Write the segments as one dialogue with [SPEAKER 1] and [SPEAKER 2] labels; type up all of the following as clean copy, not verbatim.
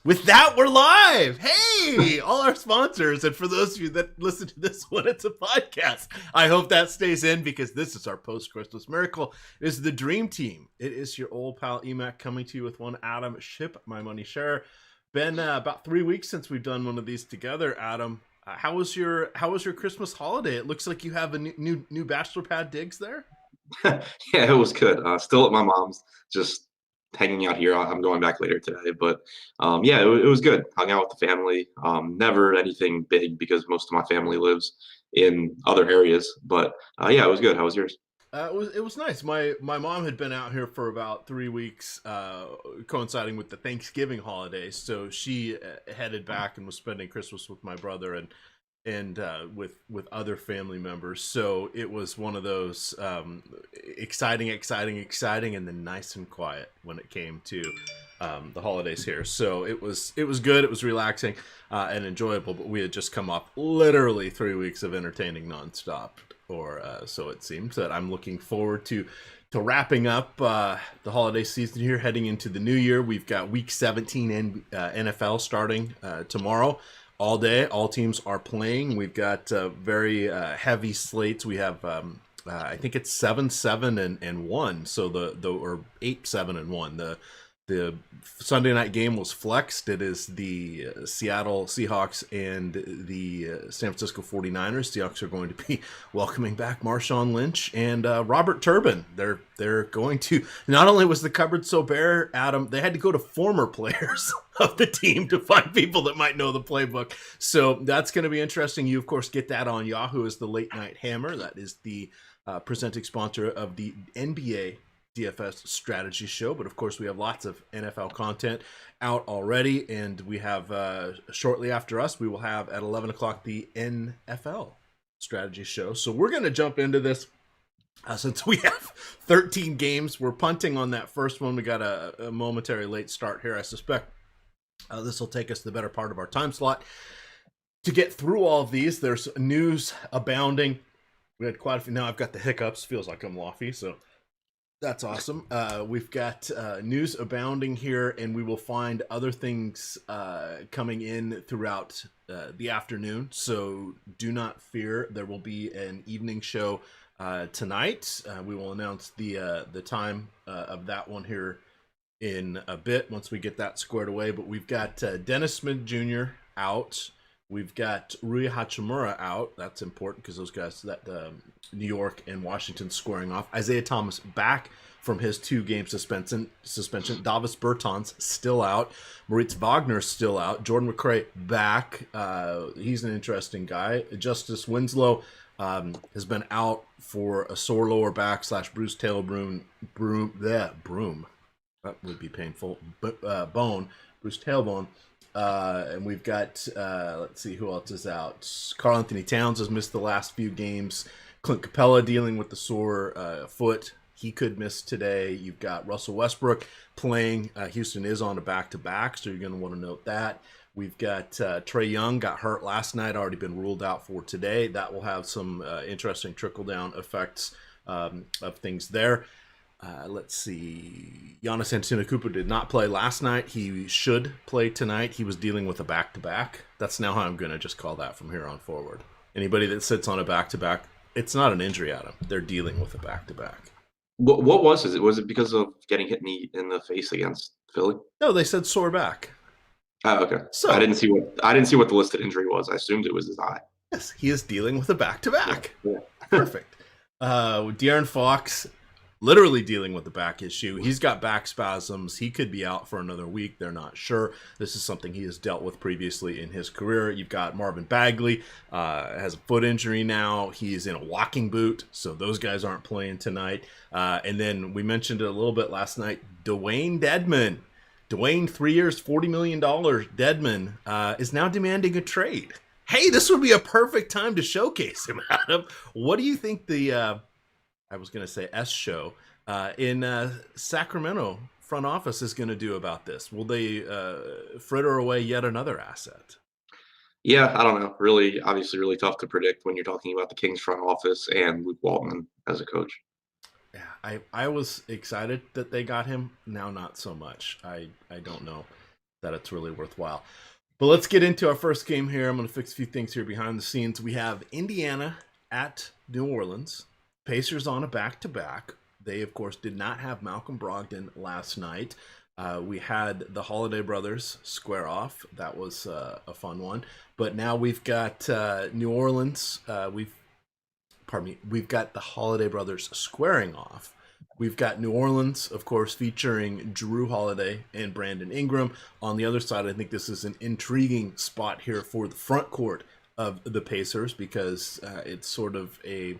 [SPEAKER 1] With that, we're live. Hey, all our sponsors. And for those of you that listen to this one, it's a podcast. I hope that stays in because this is our post-Christmas miracle. It is the Dream Team. It is your old pal Emac coming to you with one Adam Ship, my money share. Been about 3 weeks since we've done one of these together, Adam. How was your Christmas holiday? It looks like you have a new bachelor pad digs there.
[SPEAKER 2] Yeah, it was good. Still at my mom's, just hanging out here. I'm going back later today, but yeah, it was good. Hung out with the family. Never anything big because most of my family lives in other areas. But yeah, it was good. How was yours?
[SPEAKER 1] It was nice. My mom had been out here for about 3 weeks, coinciding with the Thanksgiving holidays. So she headed back and was spending Christmas with my brother and with other family members. So it was one of those exciting, and then nice and quiet when it came to the holidays here. So it was good. It was relaxing and enjoyable. But we had just come off literally 3 weeks of entertaining nonstop, or so it seems. That I'm looking forward to wrapping up the holiday season here, heading into the new year. We've got Week 17 in NFL starting tomorrow. All day, all teams are playing. We've got very heavy slates. We have, I think it's 7-7-1. So or 8-7-1. The Sunday night game was flexed. It is the Seattle Seahawks and the San Francisco 49ers. Seahawks are going to be welcoming back Marshawn Lynch and Robert Turbin. They're going to, not only was the cupboard so bare, Adam, they had to go to former players of the team to find people that might know the playbook. So that's going to be interesting. You, of course, get that on Yahoo as the Late Night Hammer. That is the presenting sponsor of the NBA DFS strategy show. But of course, we have lots of NFL content out already, and we have shortly after us, we will have at 11 o'clock the NFL strategy show. So we're going to jump into this. Since we have 13 games, we're punting on that first one. We got a momentary late start here. I suspect this will take us the better part of our time slot to get through all of these. There's news abounding. We had quite a few. Now I've got the hiccups. Feels like I'm Laffy, so that's awesome. We've got news abounding here, and we will find other things coming in throughout the afternoon. So do not fear. There will be an evening show tonight. We will announce the time of that one here in a bit once we get that squared away. But we've got Dennis Smith Jr. out. We've got Rui Hachimura out. That's important because those guys, that New York and Washington squaring off. Isaiah Thomas back from his 2-game suspension. Davis Bertans still out. Moritz Wagner still out. Jordan McRae back. He's an interesting guy. Justice Winslow has been out for a sore lower back / Bruce Taylor broom. That would be painful. Bone. Bruce tailbone. And we've got, let's see who else is out. Karl Anthony Towns has missed the last few games. Clint Capella dealing with the sore foot. He could miss today. You've got Russell Westbrook playing. Houston is on a back-to-back, so you're going to want to note that. We've got Trae Young got hurt last night, already been ruled out for today. That will have some interesting trickle-down effects of things there. Let's see. Giannis Antetokounmpo did not play last night. He should play tonight. He was dealing with a back-to-back. That's now how I'm going to just call that from here on forward. Anybody that sits on a back-to-back, it's not an injury, Adam. They're dealing with a back-to-back.
[SPEAKER 2] What was it? Was it because of getting hit in the face against Philly?
[SPEAKER 1] No, they said sore back.
[SPEAKER 2] Oh, okay.
[SPEAKER 1] So
[SPEAKER 2] I didn't see what the listed injury was. I assumed it was his eye.
[SPEAKER 1] Yes, he is dealing with a back-to-back.
[SPEAKER 2] Yeah.
[SPEAKER 1] Perfect. De'Aaron Fox, literally dealing with the back issue. He's got back spasms. He could be out for another week. They're not sure. This is something he has dealt with previously in his career. You've got Marvin Bagley, has a foot injury now. He's in a walking boot, so those guys aren't playing tonight. And then we mentioned it a little bit last night, Dewayne Dedmon. Dwayne, 3 years, $40 million. Dedmon is now demanding a trade. Hey, this would be a perfect time to showcase him, Adam. What do you think the, I was going to say S show, in Sacramento front office is going to do about this? Will they fritter away yet another asset?
[SPEAKER 2] Yeah, I don't know. Really, obviously, really tough to predict when you're talking about the Kings front office and Luke Walton as a coach.
[SPEAKER 1] Yeah, I was excited that they got him. Now, not so much. I don't know that it's really worthwhile. But let's get into our first game here. I'm going to fix a few things here behind the scenes. We have Indiana at New Orleans. Pacers on a back-to-back. They, of course, did not have Malcolm Brogdon last night. We had the Holiday brothers square off. That was a fun one. But now we've got New Orleans. We've got the Holiday brothers squaring off. We've got New Orleans, of course, featuring Drew Holiday and Brandon Ingram. On the other side, I think this is an intriguing spot here for the front court of the Pacers because it's sort of a,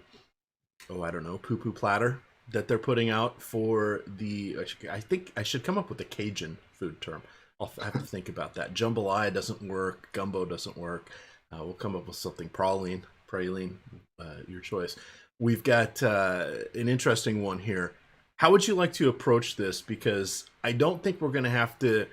[SPEAKER 1] poo-poo platter that they're putting out for the, I think I should come up with a Cajun food term. I'll have to think about that. Jambalaya doesn't work. Gumbo doesn't work. We'll come up with something. Praline, your choice. We've got an interesting one here. How would you like to approach this? Because I don't think we're going to have to,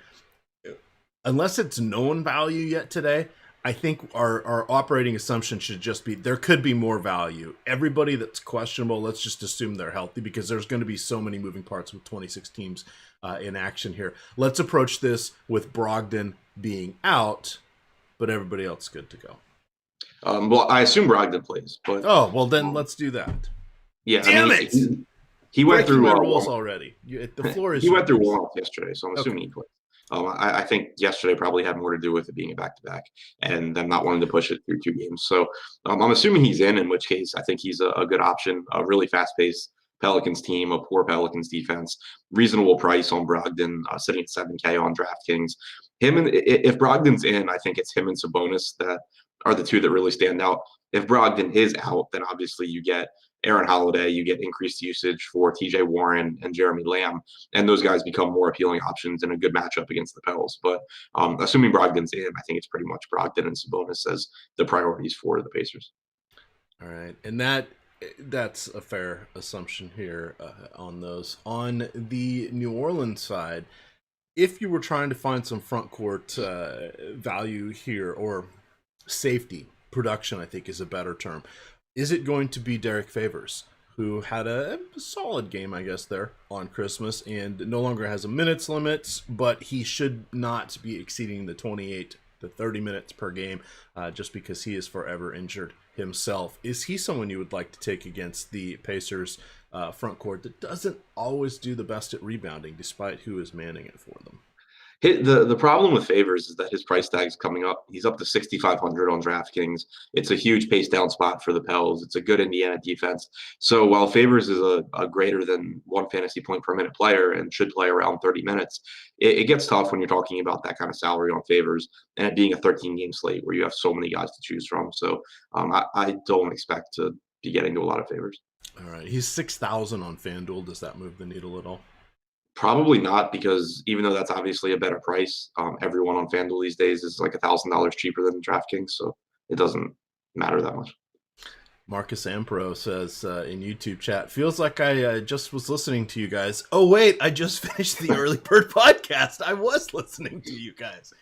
[SPEAKER 1] unless it's known value yet today, I think our operating assumption should just be there could be more value. Everybody that's questionable, let's just assume they're healthy because there's going to be so many moving parts with 26 teams in action here. Let's approach this with Brogdon being out, but everybody else good to go.
[SPEAKER 2] Well, I assume Brogdon plays, but
[SPEAKER 1] then let's do that.
[SPEAKER 2] Yeah,
[SPEAKER 1] Damn it!
[SPEAKER 2] He went through
[SPEAKER 1] my rules already. The floor is.
[SPEAKER 2] He went through warm-up yesterday, so I'm assuming he plays. I think yesterday probably had more to do with it being a back-to-back and them not wanting to push it through 2 games. So I'm assuming he's in which case I think he's a good option. A really fast-paced Pelicans team, a poor Pelicans defense, reasonable price on Brogdon, sitting at $7K on DraftKings. If Brogdon's in, I think it's him and Sabonis that are the two that really stand out. If Brogdon is out, then obviously you get Aaron Holiday, you get increased usage for TJ Warren and Jeremy Lamb, and those guys become more appealing options in a good matchup against the Pels. But assuming Brogdon's in, I think it's pretty much Brogdon and Sabonis as the priorities for the Pacers.
[SPEAKER 1] All right, and that's a fair assumption here on those. On the New Orleans side, if you were trying to find some front court value here, or safety production, I think is a better term. Is it going to be Derek Favors, who had a solid game, I guess, there on Christmas and no longer has a minutes limit, but he should not be exceeding the 28 to 30 minutes per game just because he is forever injured himself. Is he someone you would like to take against the Pacers front court that doesn't always do the best at rebounding despite who is manning it for them?
[SPEAKER 2] The problem with Favors is that his price tag is coming up. He's up to 6,500 on DraftKings. It's a huge pace down spot for the Pels. It's a good Indiana defense. So while Favors is a greater than 1 fantasy point per minute player and should play around 30 minutes, it gets tough when you're talking about that kind of salary on Favors and it being a 13-game slate where you have so many guys to choose from. So I don't expect to be getting to a lot of Favors.
[SPEAKER 1] All right. He's 6,000 on FanDuel. Does that move the needle at all?
[SPEAKER 2] Probably not, because even though that's obviously a better price, everyone on FanDuel these days is like $1,000 cheaper than DraftKings, so it doesn't matter that much.
[SPEAKER 1] Marcus Ampro says in YouTube chat, feels like I just was listening to you guys. Oh, wait, I just finished the Early Bird podcast. I was listening to you guys.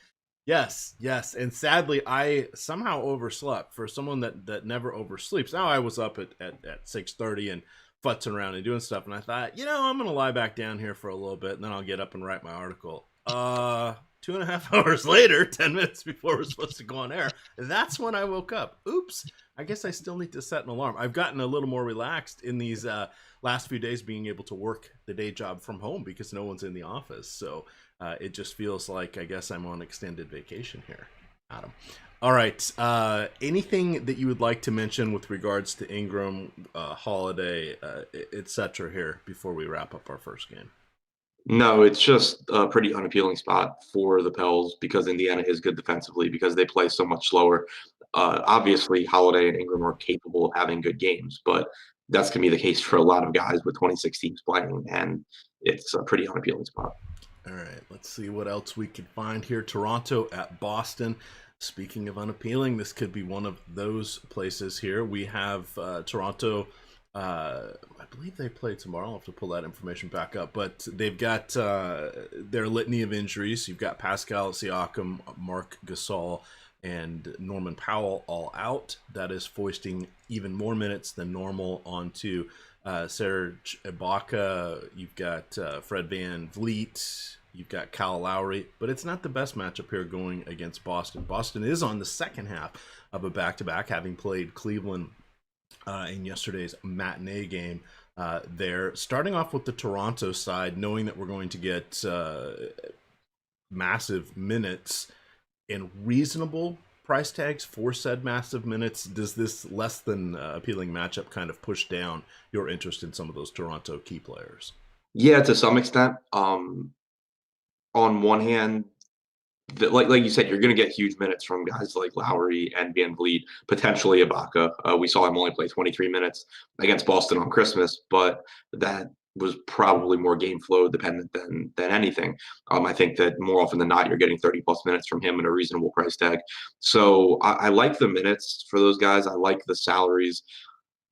[SPEAKER 1] Yes. And sadly, I somehow overslept. For someone that never oversleeps. Now I was up at 6:30 and futzing around and doing stuff, and I thought, I'm gonna lie back down here for a little bit and then I'll get up and write my article. 2.5 hours later, 10 minutes before we're supposed to go on air, that's when I woke up. Oops, I guess I still need to set an alarm. I've gotten a little more relaxed in these last few days, being able to work the day job from home because no one's in the office, so it just feels like I guess I'm on extended vacation here, Adam. All right. Anything that you would like to mention with regards to Ingram, Holiday, etc. here before we wrap up our first game?
[SPEAKER 2] No, it's just a pretty unappealing spot for the Pels because Indiana is good defensively because they play so much slower. Obviously, Holiday and Ingram are capable of having good games, but that's going to be the case for a lot of guys with 26 teams playing, and it's a pretty unappealing spot.
[SPEAKER 1] All right. Let's see what else we can find here. Toronto at Boston. Speaking of unappealing, this could be one of those places here. We have Toronto. I believe they play tomorrow. I'll have to pull that information back up. But they've got their litany of injuries. You've got Pascal Siakam, Marc Gasol, and Norman Powell all out. That is foisting even more minutes than normal onto Serge Ibaka. You've got Fred VanVleet, you've got Kyle Lowry, but it's not the best matchup here going against Boston. Boston is on the second half of a back-to-back, having played Cleveland in yesterday's matinee game. They're starting off with the Toronto side, knowing that we're going to get massive minutes and reasonable price tags for said massive minutes. Does this less than appealing matchup kind of push down your interest in some of those Toronto key players?
[SPEAKER 2] Yeah, to some extent. On one hand, like you said, you're going to get huge minutes from guys like Lowry and Van Vliet, potentially Ibaka. We saw him only play 23 minutes against Boston on Christmas, but that was probably more game flow dependent than anything. I think that more often than not, you're getting 30 plus minutes from him at a reasonable price tag. So I like the minutes for those guys. I like the salaries.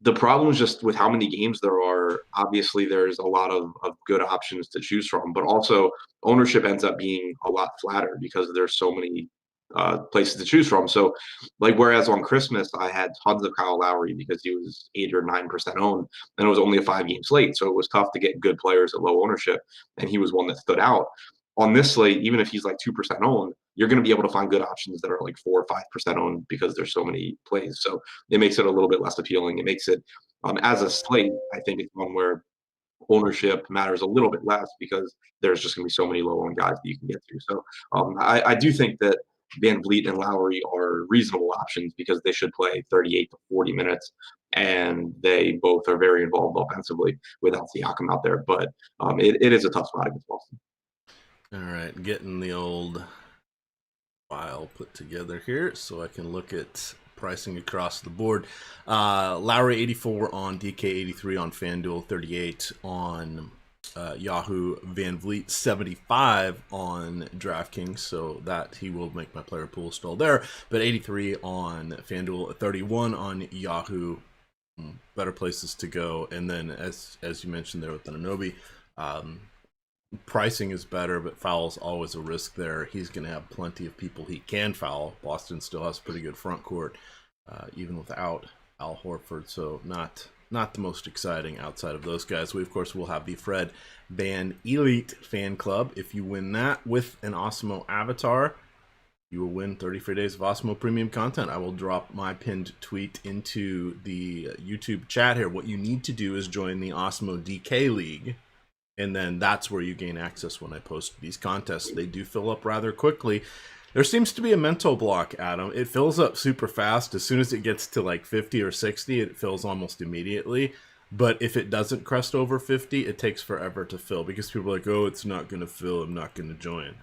[SPEAKER 2] The problem is just with how many games there are. Obviously, there's a lot of good options to choose from, but also ownership ends up being a lot flatter because there's so many places to choose from. So, like, whereas on Christmas, I had tons of Kyle Lowry because he was 8 or 9% owned, and it was only a 5-game slate. So it was tough to get good players at low ownership, and he was one that stood out. On this slate, even if he's like 2% owned, you're going to be able to find good options that are like 4 or 5% owned because there's so many plays. So it makes it a little bit less appealing. It makes it, as a slate, I think it's one where ownership matters a little bit less because there's just going to be so many low-owned guys that you can get to. So I do think that Van Vliet and Lowry are reasonable options because they should play 38 to 40 minutes, and they both are very involved offensively without Siakam out there. But it is a tough spot against Boston.
[SPEAKER 1] All right, getting the old file put together here so I can look at pricing across the board. Lowry 84 on DK, 83 on FanDuel, 38 on Yahoo. Van Vliet 75 on DraftKings, so that he will make my player pool still there. But 83 on FanDuel, 31 on Yahoo. Better places to go. And then as you mentioned there with the Anunoby, pricing is better, but foul's always a risk there. He's going to have plenty of people he can foul. Boston still has pretty good front court, even without Al Horford, so not the most exciting outside of those guys. We, of course, will have the Fred Van Elite fan club. If you win that with an Osmo avatar, you will win 30 free days of Osmo premium content. I will drop my pinned tweet into the YouTube chat here. What you need to do is join the Osmo DK League, and then that's where you gain access when I post these contests. They do fill up rather quickly. There seems to be a mental block, Adam. It fills up super fast. As soon as it gets to like 50 or 60, it fills almost immediately. But if it doesn't crest over 50, it takes forever to fill because people are like, oh, it's not going to fill. I'm not going to join.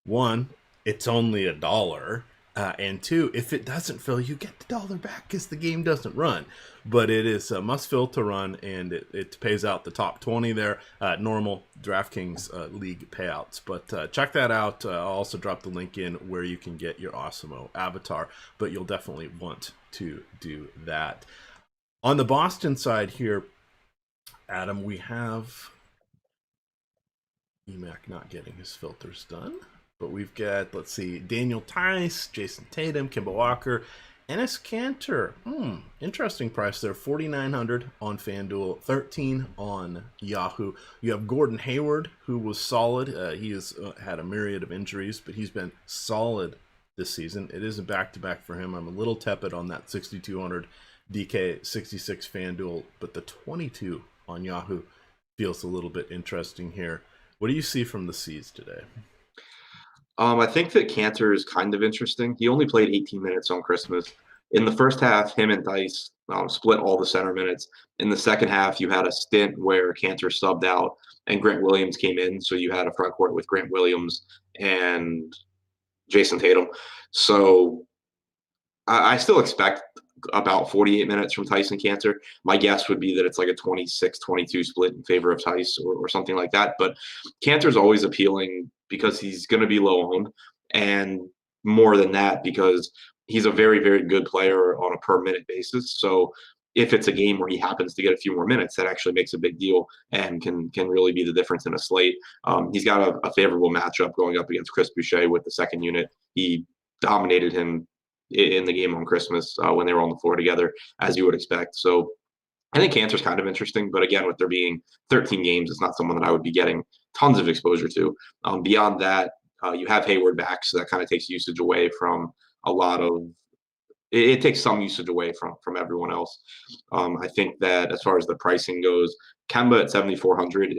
[SPEAKER 1] One, it's only $1. And two, if it doesn't fill, you get the $1 back because the game doesn't run. But it is a must fill to run, and it pays out the top 20 there. Normal DraftKings league payouts. But check that out. I'll also drop the link in where you can get your Osmo avatar. But you'll definitely want to do that. On the Boston side here, Adam, we have EMAC not getting his filters done. But we've got, let's see, Daniel Tice, Jason Tatum, Kemba Walker, Enes Kanter. Interesting price there. $4,900 on FanDuel, $13 on Yahoo. You have Gordon Hayward, who was solid. He has had a myriad of injuries, but he's been solid this season. It is a back-to-back for him. I'm a little tepid on that 6,200 DK, 66 FanDuel, but the 22 on Yahoo feels a little bit interesting here. What do you see from the C's today?
[SPEAKER 2] I think that Kanter is kind of interesting. He only played 18 minutes on Christmas. In the first half, him and Dice split all the center minutes. In the second half, you had a stint where Kanter subbed out and Grant Williams came in. So you had a front court with Grant Williams and Jason Tatum. So I still expect about 48 minutes from Tyson Kanter. My guess would be that it's like a 26-22 split in favor of Tice or something like that. But Kanter's always appealing because he's going to be low owned, and more than that because he's a very, very good player on a per minute basis. So if it's a game where he happens to get a few more minutes, that actually makes a big deal and can really be the difference in a slate. He's got a favorable matchup going up against Chris Boucher with the second unit. He dominated him in the game on Christmas when they were on the floor together, as you would expect. So I think Kanter's kind of interesting, but again, with there being 13 games, it's not someone that I would be getting tons of exposure to. Beyond that, you have Hayward back, so that kind of takes usage away from a lot of it takes some usage away from everyone else. I think that as far as the pricing goes, Kemba at 7,400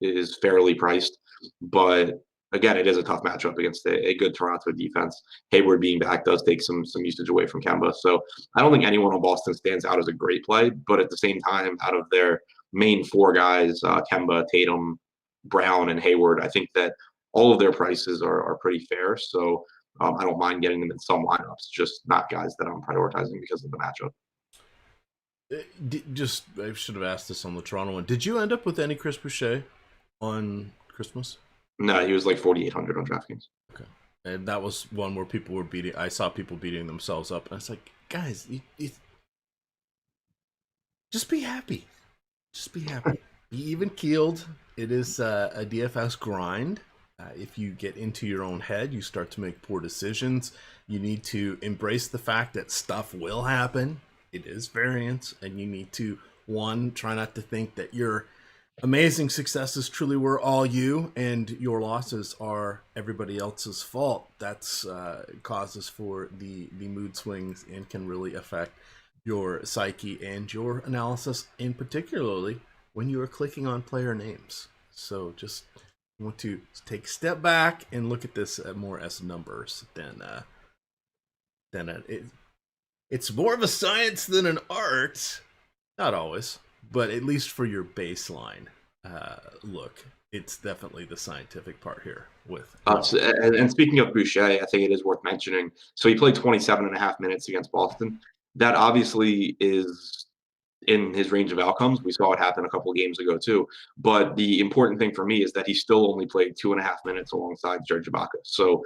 [SPEAKER 2] is fairly priced, but again, it is a tough matchup against a good Toronto defense. Hayward being back does take some usage away from Kemba, so I don't think anyone on Boston stands out as a great play. But at the same time, out of their main four guys, Kemba, Tatum, Brown, and Hayward, I think that all of their prices are pretty fair. So I don't mind getting them in some lineups, just not guys that I'm prioritizing because of the matchup.
[SPEAKER 1] I should have asked this on the Toronto one. Did you end up with any Chris Boucher on Christmas?
[SPEAKER 2] No, he was like 4,800 on DraftKings.
[SPEAKER 1] Okay, and that was one where people were beating. I saw people beating themselves up, and I was like, guys, you just be happy. Just be happy. Be even keeled. It is a DFS grind. If you get into your own head, you start to make poor decisions. You need to embrace the fact that stuff will happen. It is variance, and you need to, one, try not to think that your amazing successes truly were all you and your losses are everybody else's fault. That's causes for the mood swings and can really affect your psyche and your analysis, and particularly when you are clicking on player names. So just want to take a step back and look at this more as numbers than it's more of a science than an art. Not always, but at least for your baseline look, it's definitely the scientific part here. With
[SPEAKER 2] and speaking of Boucher, I think it is worth mentioning. So he played 27 and a half minutes against Boston. That obviously is in his range of outcomes. We saw it happen a couple of games ago too. But the important thing for me is that he still only played 2.5 minutes alongside Serge Ibaka. So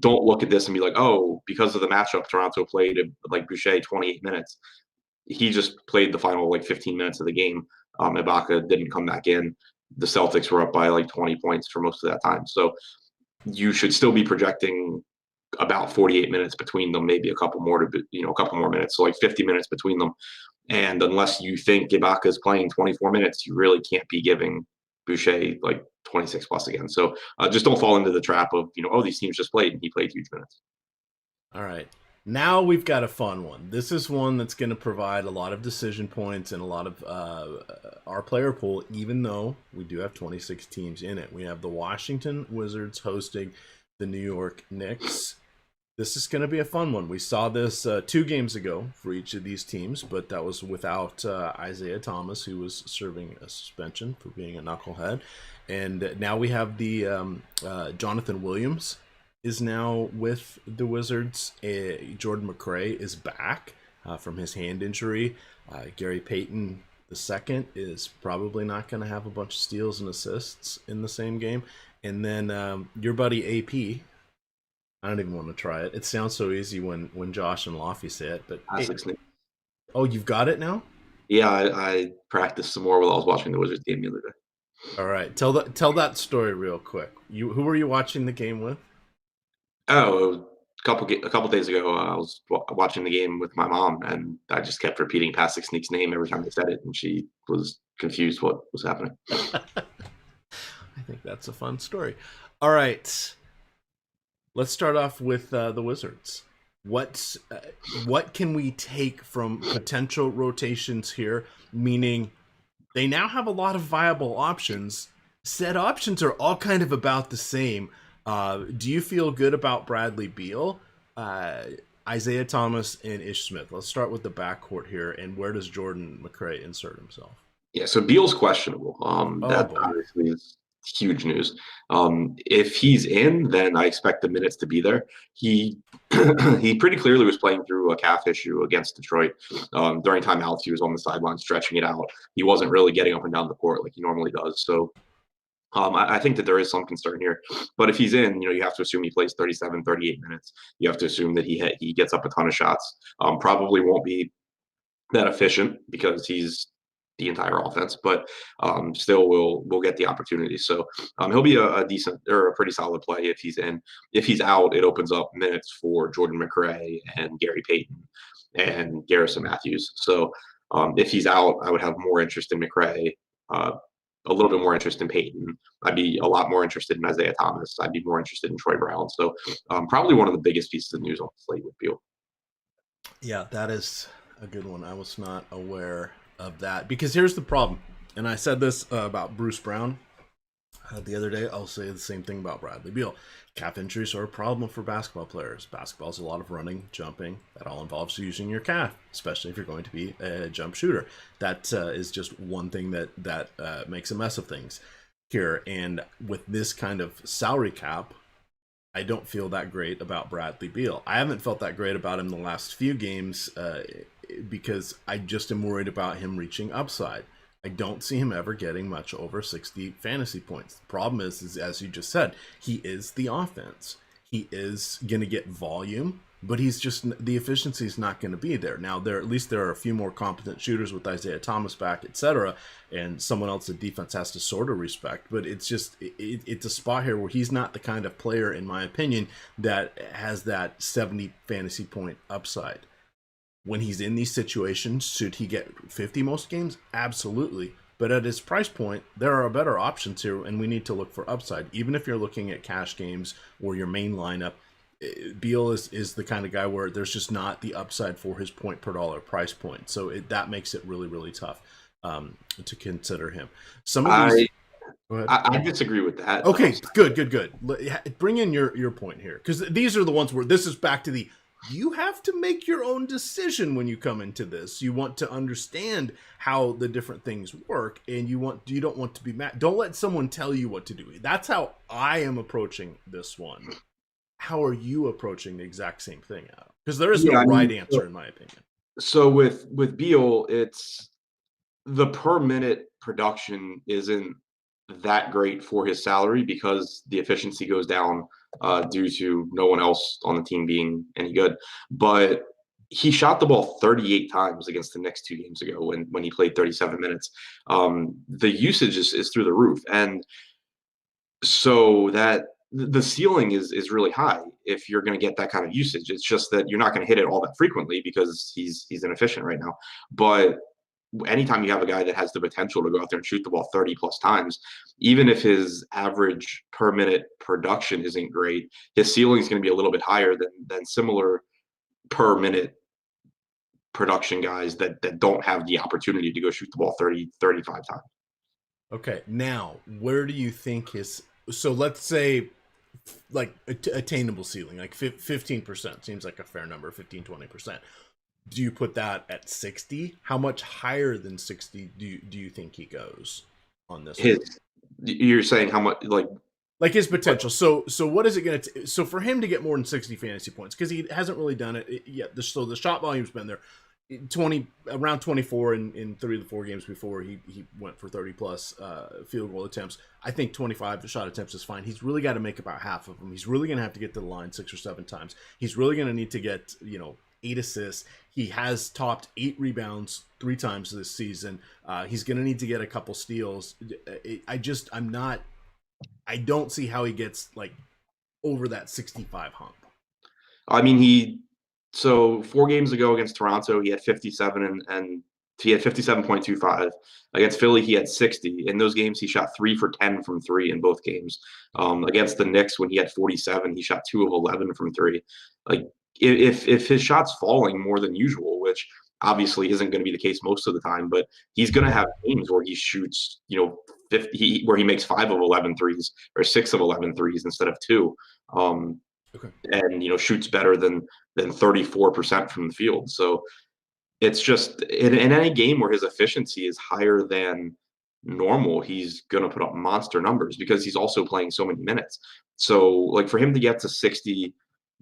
[SPEAKER 2] don't look at this and be like, oh, because of the matchup, Toronto played like Boucher 28 minutes. He just played the final like 15 minutes of the game. Ibaka didn't come back in. The Celtics were up by like 20 points for most of that time. So you should still be projecting about 48 minutes between them, maybe a couple more minutes. So like 50 minutes between them. And unless you think Ibaka is playing 24 minutes, you really can't be giving Boucher like 26 plus again. So just don't fall into the trap of, these teams just played and he played huge minutes.
[SPEAKER 1] All right. Now we've got a fun one. This is one that's going to provide a lot of decision points and a lot of our player pool, even though we do have 26 teams in it. We have the Washington Wizards hosting the New York Knicks. This is going to be a fun one. We saw this 2 games ago for each of these teams, but that was without Isaiah Thomas, who was serving a suspension for being a knucklehead. And now we have the Jonathan Williams is now with the Wizards. Jordan McRae is back from his hand injury. Gary Payton II is probably not going to have a bunch of steals and assists in the same game. And then your buddy AP, I don't even want to try it. It sounds so easy when Josh and Lofty say it, but oh, you've got it now?
[SPEAKER 2] Yeah, I practiced some more while I was watching the Wizards game the other day.
[SPEAKER 1] All right, tell that story real quick. Who were you watching the game with?
[SPEAKER 2] Oh, a couple days ago, I was watching the game with my mom, and I just kept repeating Pasek Sneak's name every time they said it, and she was confused what was happening.
[SPEAKER 1] I think that's a fun story. All right. Let's start off with the Wizards. What can we take from potential rotations here? Meaning, they now have a lot of viable options. Said options are all kind of about the same. Do you feel good about Bradley Beal, Isaiah Thomas, and Ish Smith? Let's start with the backcourt here. And where does Jordan McRae insert himself?
[SPEAKER 2] Yeah, so Beal's questionable. That obviously is huge news. If he's in, then I expect the minutes to be there. He pretty clearly was playing through a calf issue against Detroit. During timeouts, he was on the sideline stretching it out. He wasn't really getting up and down the court like he normally does. So I think that there is some concern here. But if he's in, you have to assume he plays 37, 38 minutes. You have to assume that he gets up a ton of shots. Probably won't be that efficient because he's the entire offense, but still will get the opportunity. So he'll be a decent or a pretty solid play if he's in. If he's out, it opens up minutes for Jordan McRae and Gary Payton and Garrison Matthews. So if he's out, I would have more interest in McRae. a little bit more interest in Peyton. I'd be a lot more interested in Isaiah Thomas. I'd be more interested in Troy Brown. So probably one of the biggest pieces of news on the slate with Beal.
[SPEAKER 1] Yeah, that is a good one. I was not aware of that because here's the problem. And I said this about Bruce Brown the other day. I'll say the same thing about Bradley Beal. Calf injuries are a problem for basketball players. Basketball is a lot of running, jumping. That all involves using your calf, especially if you're going to be a jump shooter. That is just one thing that makes a mess of things here. And with this kind of salary cap, I don't feel that great about Bradley Beal. I haven't felt that great about him the last few games because I just am worried about him reaching upside. I don't see him ever getting much over 60 fantasy points. The problem is as you just said, he is the offense. He is going to get volume, but he's just, the efficiency is not going to be there. Now, at least there are a few more competent shooters with Isaiah Thomas back, etc., and someone else the defense has to sort of respect. But it's just, it's a spot here where he's not the kind of player, in my opinion, that has that 70 fantasy point upside. When he's in these situations, should he get 50 most games? Absolutely. But at his price point, there are better options here, and we need to look for upside. Even if you're looking at cash games or your main lineup, Beal is the kind of guy where there's just not the upside for his point per dollar price point. So that makes it really, really tough to consider him. Some of these.
[SPEAKER 2] I disagree with that.
[SPEAKER 1] Okay, good. Bring in your point here, because these are the ones where this is back to the. You have to make your own decision when you come into this. You want to understand how the different things work, and you don't want to be mad. Don't let someone tell you what to do. That's how I am approaching this one. How are you approaching the exact same thing, Adam? Because there is no right answer, in my opinion.
[SPEAKER 2] So with Beal, it's the per minute production isn't that great for his salary because the efficiency goes down due to no one else on the team being any good. But he shot the ball 38 times against the Knicks 2 games ago when he played 37 minutes. The usage is through the roof. And so that the ceiling is really high if you're going to get that kind of usage. It's just that you're not going to hit it all that frequently because he's inefficient right now. But anytime you have a guy that has the potential to go out there and shoot the ball 30 plus times, even if his average per minute production isn't great, his ceiling is going to be a little bit higher than similar per minute production guys that don't have the opportunity to go shoot the ball 30, 35 times. Okay.
[SPEAKER 1] Now, where do you think so let's say like attainable ceiling, like 15% seems like a fair number, 15-20%. Do you put that at 60? How much higher than 60 do you think he goes on this?
[SPEAKER 2] You're saying how much,
[SPEAKER 1] like his potential. So what is it going to? So for him to get more than 60 fantasy points, because he hasn't really done it yet. So the shot volume's been there, around 24 in 3 of the 4 games before he went for 30 plus field goal attempts. I think 25 shot attempts is fine. He's really got to make about half of them. He's really going to have to get to the line 6 or 7 times. He's really going to need to get 8 assists. He has topped 8 rebounds 3 times this season. He's going to need to get a couple steals. I don't see how he gets like over that 65 hump.
[SPEAKER 2] I mean, so 4 games ago against Toronto, he had 57 and he had 57.25. Against Philly, he had 60. In those games, he shot 3 for 10 from 3 in both games. Against the Knicks, when he had 47, he shot 2 of 11 from 3. Like, if his shot's falling more than usual, which obviously isn't going to be the case most of the time, but he's going to have games where he shoots, 50, where he makes 5 of 11 threes or 6 of 11 threes instead of 2. Okay. And, shoots better than 34% from the field. So it's just in any game where his efficiency is higher than normal, he's going to put up monster numbers because he's also playing so many minutes. So like for him to get to 60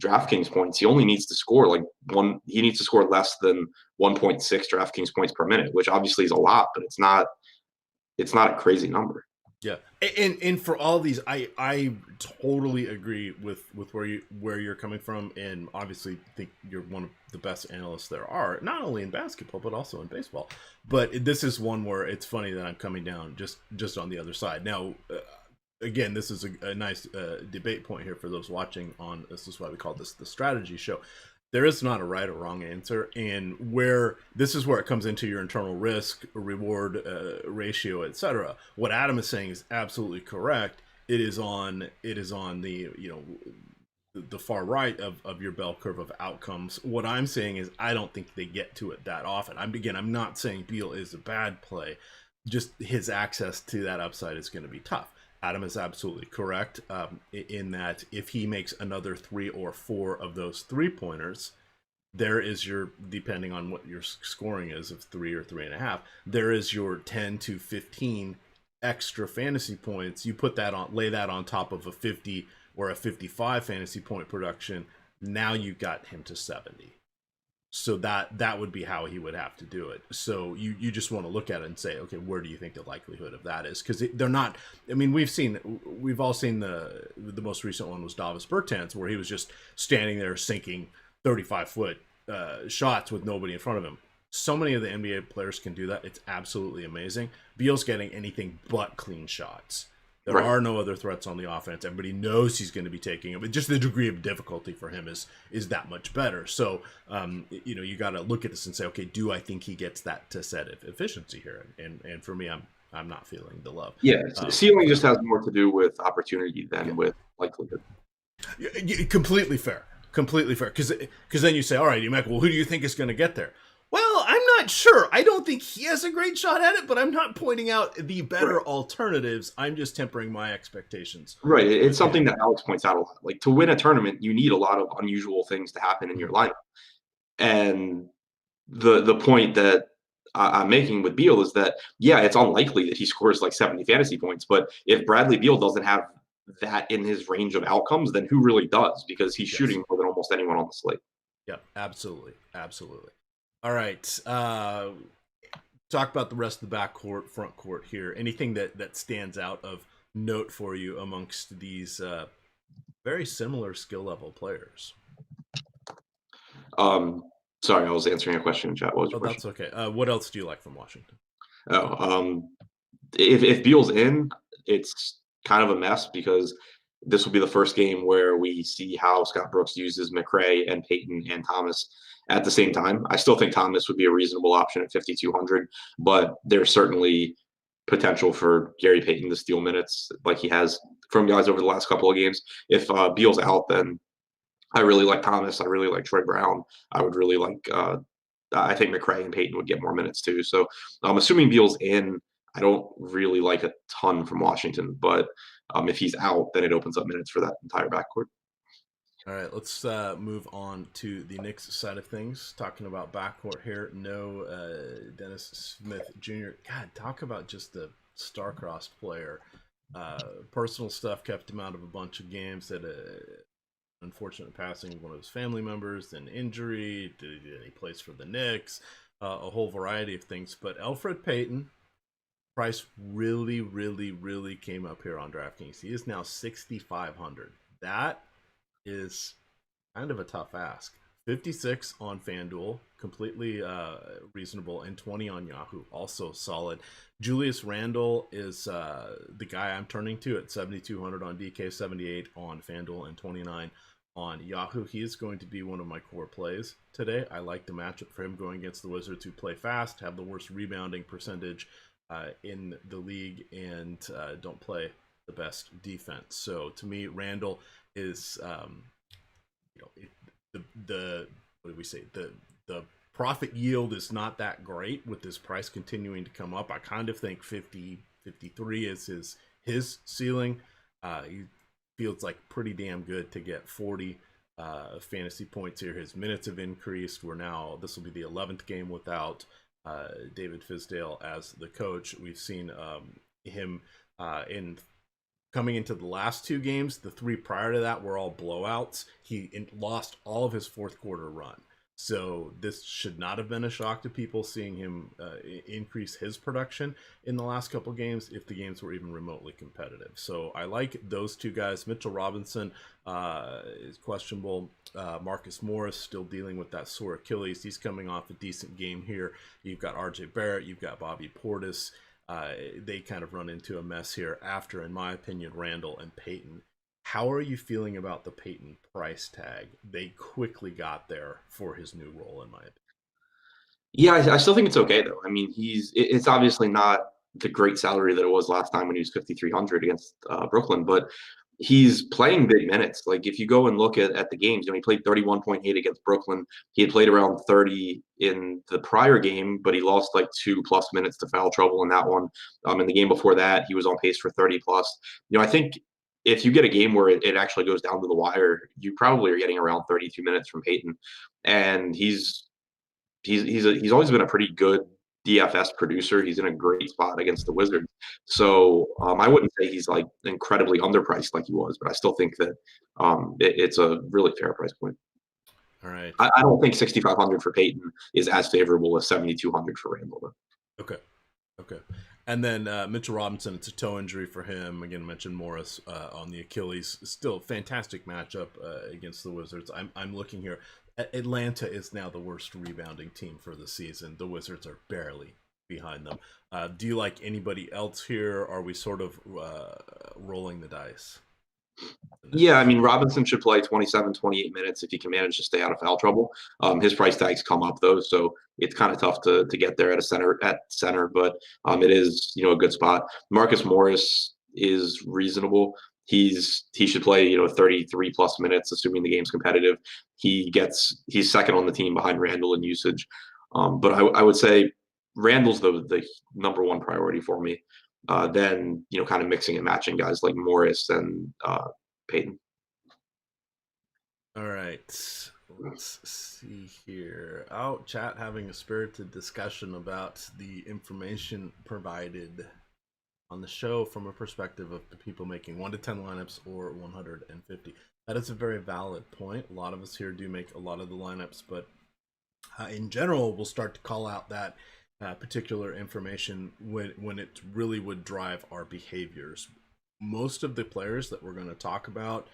[SPEAKER 2] DraftKings points, he only needs to score he needs to score less than 1.6 DraftKings points per minute, which obviously is a lot, but it's not a crazy number.
[SPEAKER 1] Yeah. And for all these, I totally agree with where you're coming from, and obviously think you're one of the best analysts there are, not only in basketball but also in baseball. But this is one where it's funny that I'm coming down just on the other side. Now, again, this is a nice debate point here for those watching on. This is why we call this the strategy show. there is not a right or wrong answer, and where this is where it comes into your internal risk reward ratio, etc. What Adam is saying is absolutely correct. It is on the the far right of your bell curve of outcomes. What I'm saying is I don't think they get to it that often. I'm not saying Beal is a bad play, just his access to that upside is going to be tough. Adam is absolutely correct in that if he makes another 3 or 4 of those 3-pointers, there is your, depending on what your scoring is of 3 or 3.5, there is your 10 to 15 extra fantasy points. You put that on, lay that on top of a 50 or a 55 fantasy point production. Now you got him to 70. So that would be how he would have to do it. So you just want to look at it and say, okay, where do you think the likelihood of that is? Because they're not. I mean, we've all seen the most recent one was Davis Bertans, where he was just standing there sinking 35-foot shots with nobody in front of him. So many of the NBA players can do that. It's absolutely amazing. Beal's getting anything but clean shots. There are no other threats on the offense. Everybody knows he's going to be taking it, but just the degree of difficulty for him is that much better. So, you got to look at this and say, okay, do I think he gets that to set efficiency here? And for me, I'm not feeling the love.
[SPEAKER 2] Yeah, ceiling just has more to do with opportunity than with likelihood.
[SPEAKER 1] Completely fair. Completely fair. Because then you say, all right, Umek, well, who do you think is going to get there? Well, I'm not sure. I don't think he has a great shot at it, but I'm not pointing out the better alternatives. I'm just tempering my expectations.
[SPEAKER 2] Right. It's something that Alex points out a lot. Like, to win a tournament, you need a lot of unusual things to happen in your lineup. And the point that I'm making with Beal is that, yeah, it's unlikely that he scores like 70 fantasy points, but if Bradley Beal doesn't have that in his range of outcomes, then who really does? Because he's shooting more than almost anyone on the slate.
[SPEAKER 1] Yeah, absolutely. Absolutely. All right. Talk about the rest of the backcourt, front court here. Anything that stands out of note for you amongst these very similar skill level players?
[SPEAKER 2] Sorry, I was answering a question in chat. What was your question?
[SPEAKER 1] That's okay. What else do you like from Washington?
[SPEAKER 2] If Beal's in, it's kind of a mess because this will be the first game where we see how Scott Brooks uses McRae and Payton and Thomas at the same time. I still think Thomas would be a reasonable option at 5,200, but there's certainly potential for Gary Payton to steal minutes like he has from guys over the last couple of games. If Beal's out, then I really like Thomas. I really like Troy Brown. I would really like I think McRae and Payton would get more minutes too. So I'm assuming Beal's in. I don't really like a ton from Washington, but if he's out, then it opens up minutes for that entire backcourt.
[SPEAKER 1] All right, let's move on to the Knicks side of things. Talking about backcourt here, no Dennis Smith Jr. God, talk about just the star-crossed player. Personal stuff kept him out of a bunch of games. That unfortunate passing of one of his family members, then injury. He plays for the Knicks. A whole variety of things. But Elfrid Payton, price really, really, really came up here on DraftKings. He is now 6,500. That is kind of a tough ask. 56 on FanDuel, completely reasonable, and 20 on Yahoo, also solid. Julius Randle is the guy I'm turning to at 7,200 on DK, 78 on FanDuel, and 29 on Yahoo. He is going to be one of my core plays today. I like the matchup for him going against the Wizards, who play fast, have the worst rebounding percentage in the league, and don't play the best defense. So to me, Randle is the what do we say, the profit yield is not that great with this price continuing to come up. I kind of think 50 53 is his ceiling. He feels like pretty damn good to get 40 fantasy points here. His minutes have increased. This will be the 11th game without David Fizdale as the coach. We've seen him in coming into the last 2 games. The 3 prior to that were all blowouts. He lost all of his fourth quarter run. So this should not have been a shock to people seeing him increase his production in the last couple games if the games were even remotely competitive. So I like those 2 guys. Mitchell Robinson is questionable. Marcus Morris still dealing with that sore Achilles. He's coming off a decent game here. You've got RJ Barrett. You've got Bobby Portis. They kind of run into a mess here after, in my opinion, Randle and Payton How are you feeling about the Peyton price tag? They quickly got there for his new role, in my opinion.
[SPEAKER 2] Yeah, I still think it's okay though. I mean, it's obviously not the great salary that it was last time when he was 5,300 against Brooklyn, but he's playing big minutes. Like if you go and look at the games, he played 31.8 against Brooklyn. He had played around 30 in the prior game, but he lost like 2+ minutes to foul trouble in that one. In the game before that, he was on pace for 30 plus. I think if you get a game where it actually goes down to the wire, you probably are getting around 32 minutes from Peyton, and he's always been a pretty good DFS producer. He's in a great spot against the Wizards. So I wouldn't say he's like incredibly underpriced like he was, but I still think that it's a really fair price point.
[SPEAKER 1] All right.
[SPEAKER 2] I don't think 6,500 for Peyton is as favorable as 7,200 for Randle, though.
[SPEAKER 1] Okay. Okay. And then Mitchell Robinson, it's a toe injury for him. Again, mentioned Morris on the Achilles. Still fantastic matchup against the Wizards. I'm looking here. Atlanta is now the worst rebounding team for the season. The Wizards are barely behind them. Do you like anybody else here? Are we sort of rolling the dice?
[SPEAKER 2] Yeah, I mean, Robinson should play 27, 28 minutes if he can manage to stay out of foul trouble. His price tags come up though, so it's kind of tough to get there at center, but it is, a good spot. Marcus Morris is reasonable. He should play, 33 plus minutes, assuming the game's competitive. He's second on the team behind Randle in usage. But I would say Randle's the number one priority for me. Then, kind of mixing and matching guys like Morris and Peyton.
[SPEAKER 1] All right. Let's see here. Oh, chat having a spirited discussion about the information provided on the show from a perspective of the people making 1 to 10 lineups or 150. That is a very valid point. A lot of us here do make a lot of the lineups, but in general, we'll start to call out that particular information when it really would drive our behaviors. Most of the players that we're going to talk about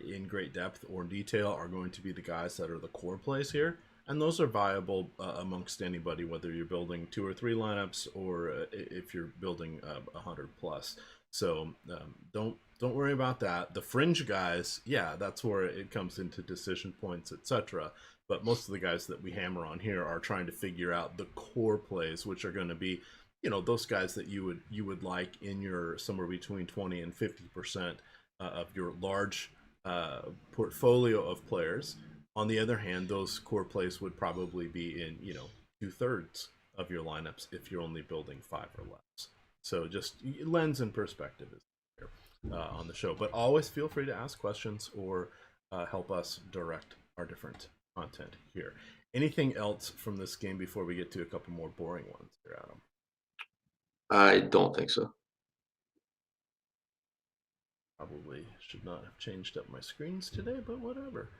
[SPEAKER 1] in great depth or detail are going to be the guys that are the core plays here, and those are viable amongst anybody, whether you're building 2 or 3 lineups or if you're building 100 plus. So don't worry about that. The fringe guys, yeah, that's where it comes into decision points, etc. But most of the guys that we hammer on here are trying to figure out the core plays, which are going to be, those guys that you would like in your somewhere between 20 and 50% of your large portfolio of players. On the other hand, those core plays would probably be in 2/3 of your lineups if you're only building 5 or less. So just lens and perspective is there on the show. But always feel free to ask questions or help us direct our different content here. Anything else from this game before we get to a couple more boring ones here, Adam?
[SPEAKER 2] I don't think so.
[SPEAKER 1] Probably should not have changed up my screens today, but whatever.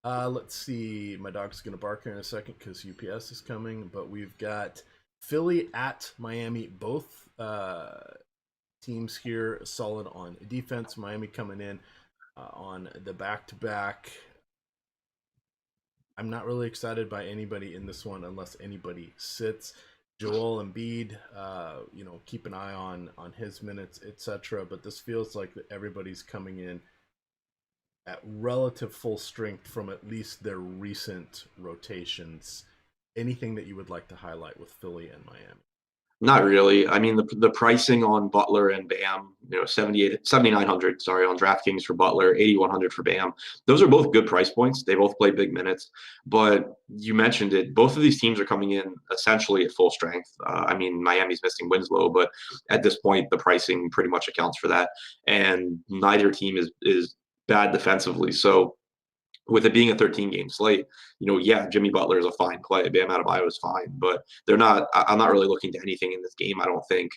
[SPEAKER 1] Let's see. My dog's going to bark here in a second because UPS is coming, but we've got Philly at Miami. Both teams here solid on defense. Miami coming in on the back-to-back. I'm not really excited by anybody in this one unless anybody sits. Joel Embiid, keep an eye on his minutes, etc. But this feels like everybody's coming in at relative full strength from at least their recent rotations. Anything that you would like to highlight with Philly and Miami?
[SPEAKER 2] Not really. I mean, the pricing on Butler and Bam, 7,900, sorry, on DraftKings for Butler, 8,100 for Bam. Those are both good price points. They both play big minutes. But you mentioned it. Both of these teams are coming in essentially at full strength. I mean, Miami's missing Winslow, but at this point, the pricing pretty much accounts for that. And neither team is bad defensively. So with it being a 13-game slate, Jimmy Butler is a fine play. Bam Adebayo is fine, but they're not. I'm not really looking to anything in this game, I don't think,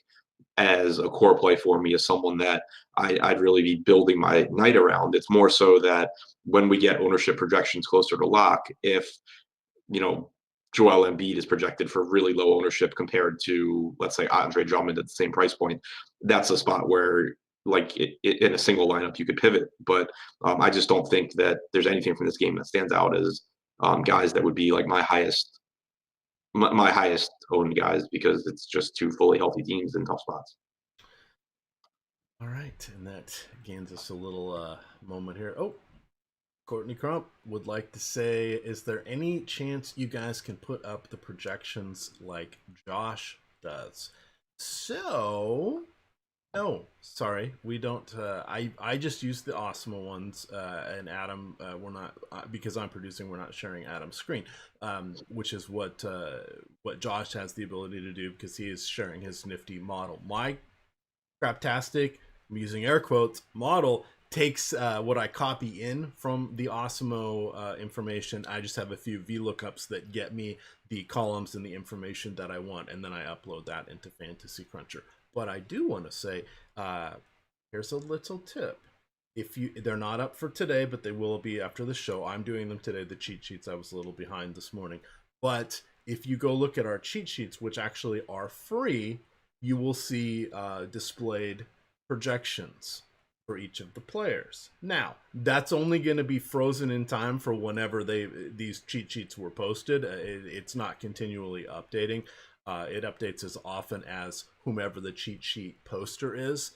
[SPEAKER 2] as a core play for me, as someone that I'd really be building my night around. It's more so that when we get ownership projections closer to lock, if Joel Embiid is projected for really low ownership compared to, let's say, Andre Drummond at the same price point, that's a spot where in a single lineup you could pivot, but I just don't think that there's anything from this game that stands out as guys that would be like my highest owned guys, because it's just 2 fully healthy teams in tough spots.
[SPEAKER 1] All right, and that gains us a little moment here. Oh, Courtney Crump would like to say, is there any chance you guys can put up the projections like Josh does? So, no, sorry, we don't. I just use the Osmo ones, and Adam, we're not because I'm producing. We're not sharing Adam's screen, which is what Josh has the ability to do because he is sharing his nifty model. My craptastic, I'm using air quotes, model takes what I copy in from the Osmo information. I just have a few VLOOKUPs that get me the columns and the information that I want, and then I upload that into Fantasy Cruncher. But I do want to say, here's a little tip. If they're not up for today, but they will be after the show. I'm doing them today, the cheat sheets. I was a little behind this morning. But if you go look at our cheat sheets, which actually are free, you will see displayed projections for each of the players. Now, that's only going to be frozen in time for whenever these cheat sheets were posted. It's not continually updating. It updates as often as whomever the cheat sheet poster is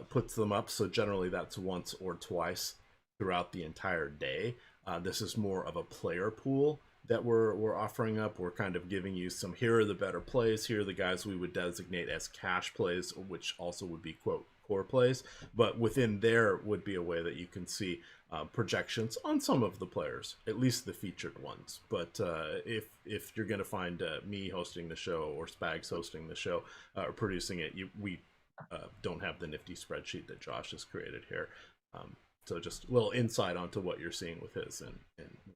[SPEAKER 1] puts them up. So generally that's once or twice throughout the entire day. This is more of a player pool that we're offering up. We're kind of giving you some, here are the better plays, here are the guys we would designate as cash plays, which also would be quote core plays, but within there would be a way that you can see projections on some of the players, at least the featured ones. But if you're going to find me hosting the show or Spags hosting the show or producing it, we don't have the nifty spreadsheet that Josh has created here. So just a little insight onto what you're seeing with his and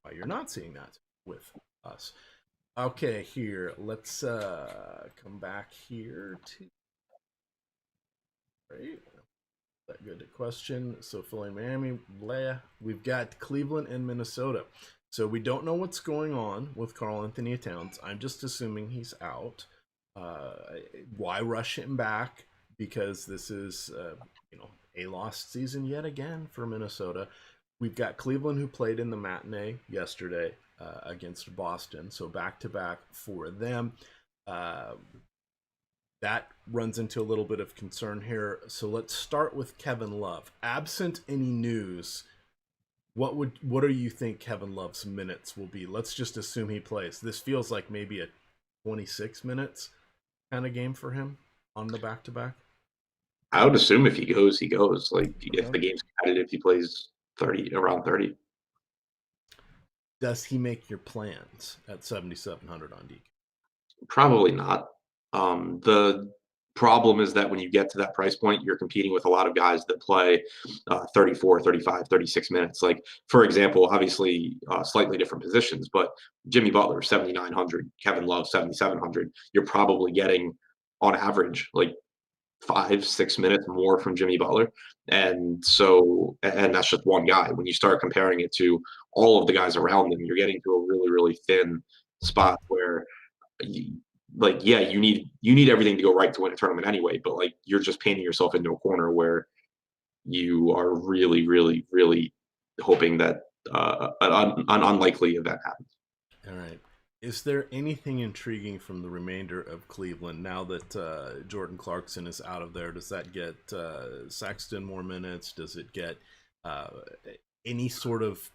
[SPEAKER 1] why you're not seeing that with us. Okay, here, let's come back here to right. That good question. So Philly, Miami, blah. We've got Cleveland and Minnesota. So we don't know what's going on with Karl Anthony Towns. I'm just assuming he's out. Why rush him back? Because this is a lost season yet again for Minnesota. We've got Cleveland, who played in the matinee yesterday against Boston. So back to back for them. That runs into a little bit of concern here. So let's start with Kevin Love. Absent any news, what do you think Kevin Love's minutes will be? Let's just assume he plays. This feels like maybe a 26 minutes kind of game for him on the back-to-back.
[SPEAKER 2] I would assume if he goes, he goes. Like if the game's competitive, he plays around 30.
[SPEAKER 1] Does he make your plans at 7,700 on DK?
[SPEAKER 2] Probably not. The problem is that when you get to that price point, you're competing with a lot of guys that play 34, 35, 36 minutes. Like, for example, obviously slightly different positions, but Jimmy Butler, 7,900, Kevin Love, 7,700. You're probably getting, on average, like 5-6 minutes more from Jimmy Butler. And that's just one guy. When you start comparing it to all of the guys around him, you're getting to a really, really thin spot where you need everything to go right to win a tournament anyway, but like you're just painting yourself into a corner where you are really, really, really hoping that an unlikely event happens.
[SPEAKER 1] All right. Is there anything intriguing from the remainder of Cleveland now that Jordan Clarkson is out of there? Does that get Saxton more minutes? Does it get any sort of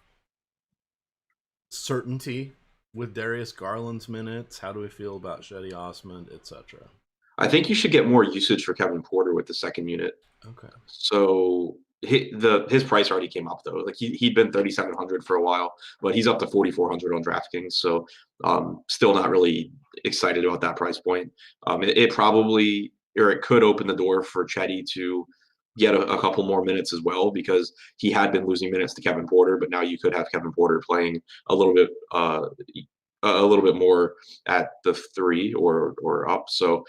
[SPEAKER 1] certainty with Darius Garland's minutes? How do we feel about Shetty Osmond, etc.?
[SPEAKER 2] I think you should get more usage for Kevin Porter with the second unit.
[SPEAKER 1] Okay.
[SPEAKER 2] So his price already came up though. Like he'd been 3,700 for a while, but he's up to 4,400 on DraftKings. So still not really excited about that price point. It probably, or it could open the door for Chetty to get a couple more minutes as well, because he had been losing minutes to Kevin Porter, but now you could have Kevin Porter playing a little bit more at the 3 or up. So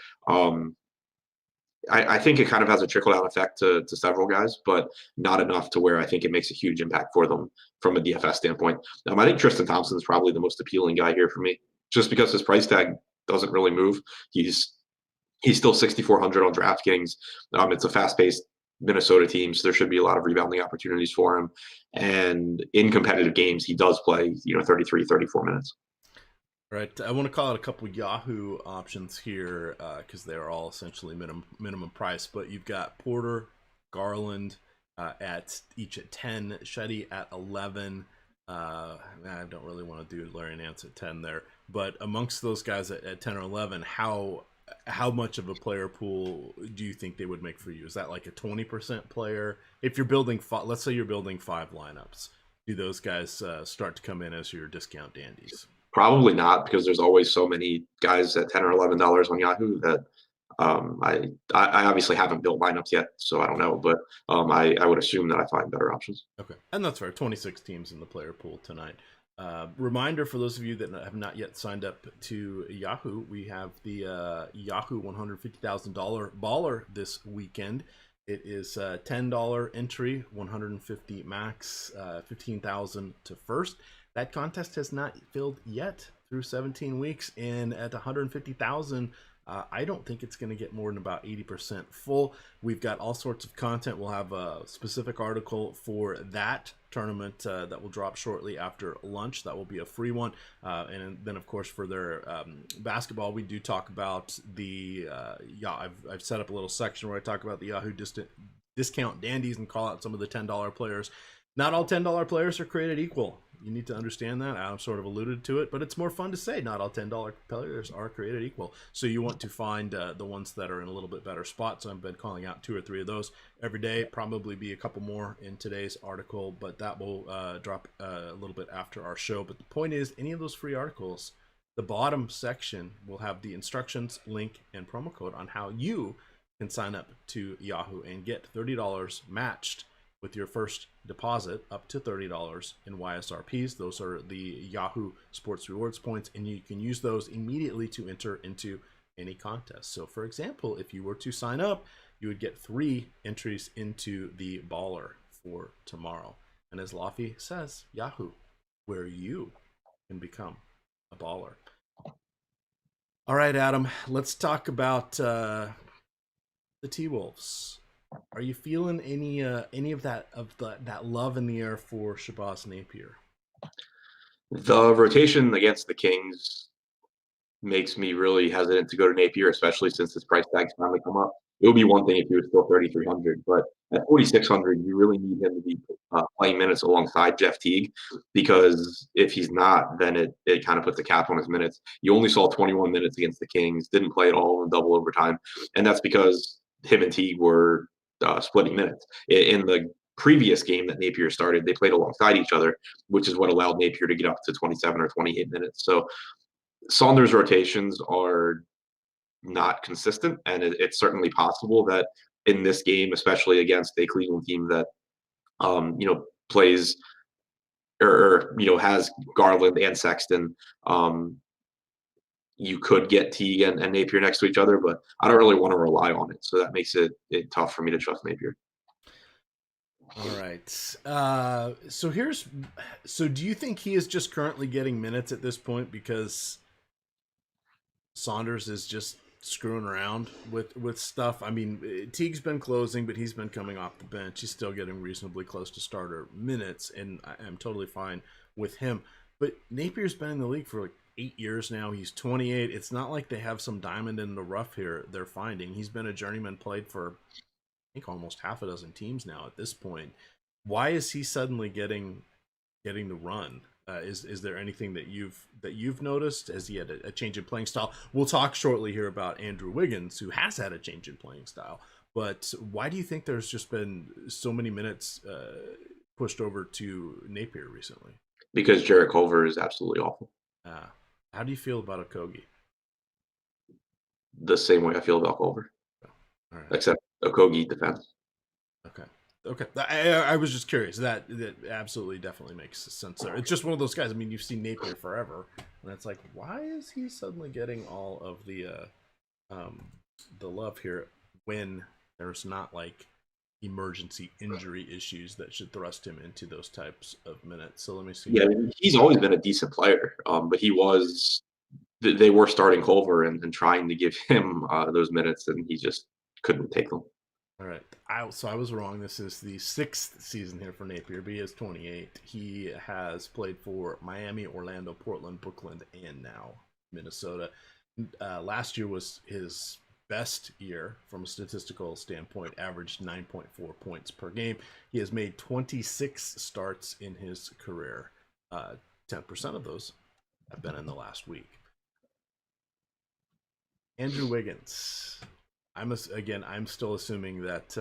[SPEAKER 2] I think it kind of has a trickle-down effect to several guys, but not enough to where I think it makes a huge impact for them from a DFS standpoint. I think Tristan Thompson is probably the most appealing guy here for me, just because his price tag doesn't really move. He's still 6,400 on DraftKings. It's a fast-paced Minnesota team, so there should be a lot of rebounding opportunities for him. And in competitive games, he does play 33, 34 minutes.
[SPEAKER 1] Right. I want to call out a couple Yahoo options here because they are all essentially minimum price. But you've got Porter Garland at 10, Shetty at 11. I don't really want to do Larry Nance at 10 there, but amongst those guys at 10 or 11, how much of a player pool do you think they would make for you? Is that like a 20% player? If you're building, let's say you're building 5 lineups, do those guys start to come in as your discount dandies?
[SPEAKER 2] Probably not, because there's always so many guys at $10 or $11 on Yahoo that I obviously haven't built lineups yet, so I don't know, but I would assume that I find better options.
[SPEAKER 1] Okay, and that's fair. 26 teams in the player pool tonight. Reminder for those of you that have not yet signed up to Yahoo, we have the Yahoo $150,000 baller this weekend. It is $10 entry, 150 max, 15,000 to first. That contest has not filled yet through 17 weeks, and at 150,000, I don't think it's going to get more than about 80% full. We've got all sorts of content. We'll have a specific article for that tournament that will drop shortly after lunch. That will be a free one. And then, of course, for their basketball, we do talk about the I've set up a little section where I talk about the Yahoo discount dandies and call out some of the $10 players. Not all $10 players are created equal. You need to understand that. Adam sort of alluded to it, but it's more fun to say not all $10 players are created equal. So you want to find the ones that are in a little bit better spot. So I've been calling out 2 or 3 of those every day. Probably be a couple more in today's article, but that will drop a little bit after our show. But the point is, any of those free articles, the bottom section will have the instructions, link, and promo code on how you can sign up to Yahoo and get $30 matched with your first deposit up to $30 in YSRPs. Those are the Yahoo Sports Rewards points, and you can use those immediately to enter into any contest. So, for example, if you were to sign up, you would get 3 entries into the baller for tomorrow. And as Laffy says, Yahoo, where you can become a baller. All right, Adam, let's talk about the T-Wolves. Are you feeling any of that love in the air for Shabazz Napier?
[SPEAKER 2] The rotation against the Kings makes me really hesitant to go to Napier, especially since his price tag's finally come up. It would be one thing if he was still 3,300, but at 4,600, you really need him to be playing minutes alongside Jeff Teague, because if he's not, then it kind of puts a cap on his minutes. You only saw 21 minutes against the Kings, didn't play at all in double overtime, and that's because him and Teague were splitting minutes. In the previous game that Napier started, they played alongside each other, which is what allowed Napier to get up to 27 or 28 minutes. So Saunders' rotations are not consistent, and it's certainly possible that in this game, especially against a Cleveland team that plays or has Garland and Sexton, you could get Teague and Napier next to each other, but I don't really want to rely on it. So that makes it tough for me to trust Napier.
[SPEAKER 1] All right. So do you think he is just currently getting minutes at this point because Saunders is just screwing around with stuff? I mean, Teague's been closing, but he's been coming off the bench. He's still getting reasonably close to starter minutes, and I'm totally fine with him. But Napier's been in the league for like 8 years now. He's 28. It's not like they have some diamond in the rough here they're finding. He's been a journeyman, played for I think almost half a dozen teams now at this point. Why is he suddenly getting the run? Is there anything that you've noticed? Has he had a change in playing style? We'll talk shortly here about Andrew Wiggins, who has had a change in playing style. But why do you think there's just been so many minutes pushed over to Napier recently?
[SPEAKER 2] Because Jarrett Culver is absolutely awful.
[SPEAKER 1] How do you feel about Okogie?
[SPEAKER 2] The same way I feel about Culver.
[SPEAKER 1] All right.
[SPEAKER 2] Except Okogie defense.
[SPEAKER 1] Okay. I was just curious. That absolutely definitely makes sense there. It's just one of those guys. I mean, you've seen Napier forever, and it's like, why is he suddenly getting all of the love here when there's not like emergency injury issues that should thrust him into those types of minutes? So let me see.
[SPEAKER 2] Yeah, he's always been a decent player, but they were starting Culver and trying to give him those minutes, and he just couldn't take them.
[SPEAKER 1] All right. So I was wrong. This is the 6th season here for Napier, but he is 28. He has played for Miami, Orlando, Portland, Brooklyn, and now Minnesota. Last year was his best year from a statistical standpoint, averaged 9.4 points per game. He has made 26 starts in his career. 10% of those have been in the last week. Andrew Wiggins. I'm still assuming that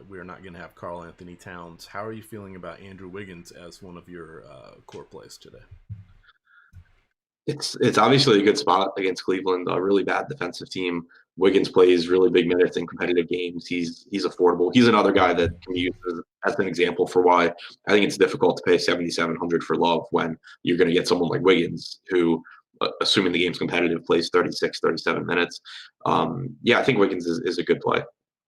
[SPEAKER 1] we're not going to have Karl Anthony Towns. How are you feeling about Andrew Wiggins as one of your core plays today?
[SPEAKER 2] It's obviously a good spot against Cleveland, a really bad defensive team. Wiggins plays really big minutes in competitive games. He's affordable. He's another guy that can be used as an example for why I think it's difficult to pay $7,700 for Love when you're going to get someone like Wiggins who, assuming the game's competitive, plays 36, 37 minutes. I think Wiggins is a good play.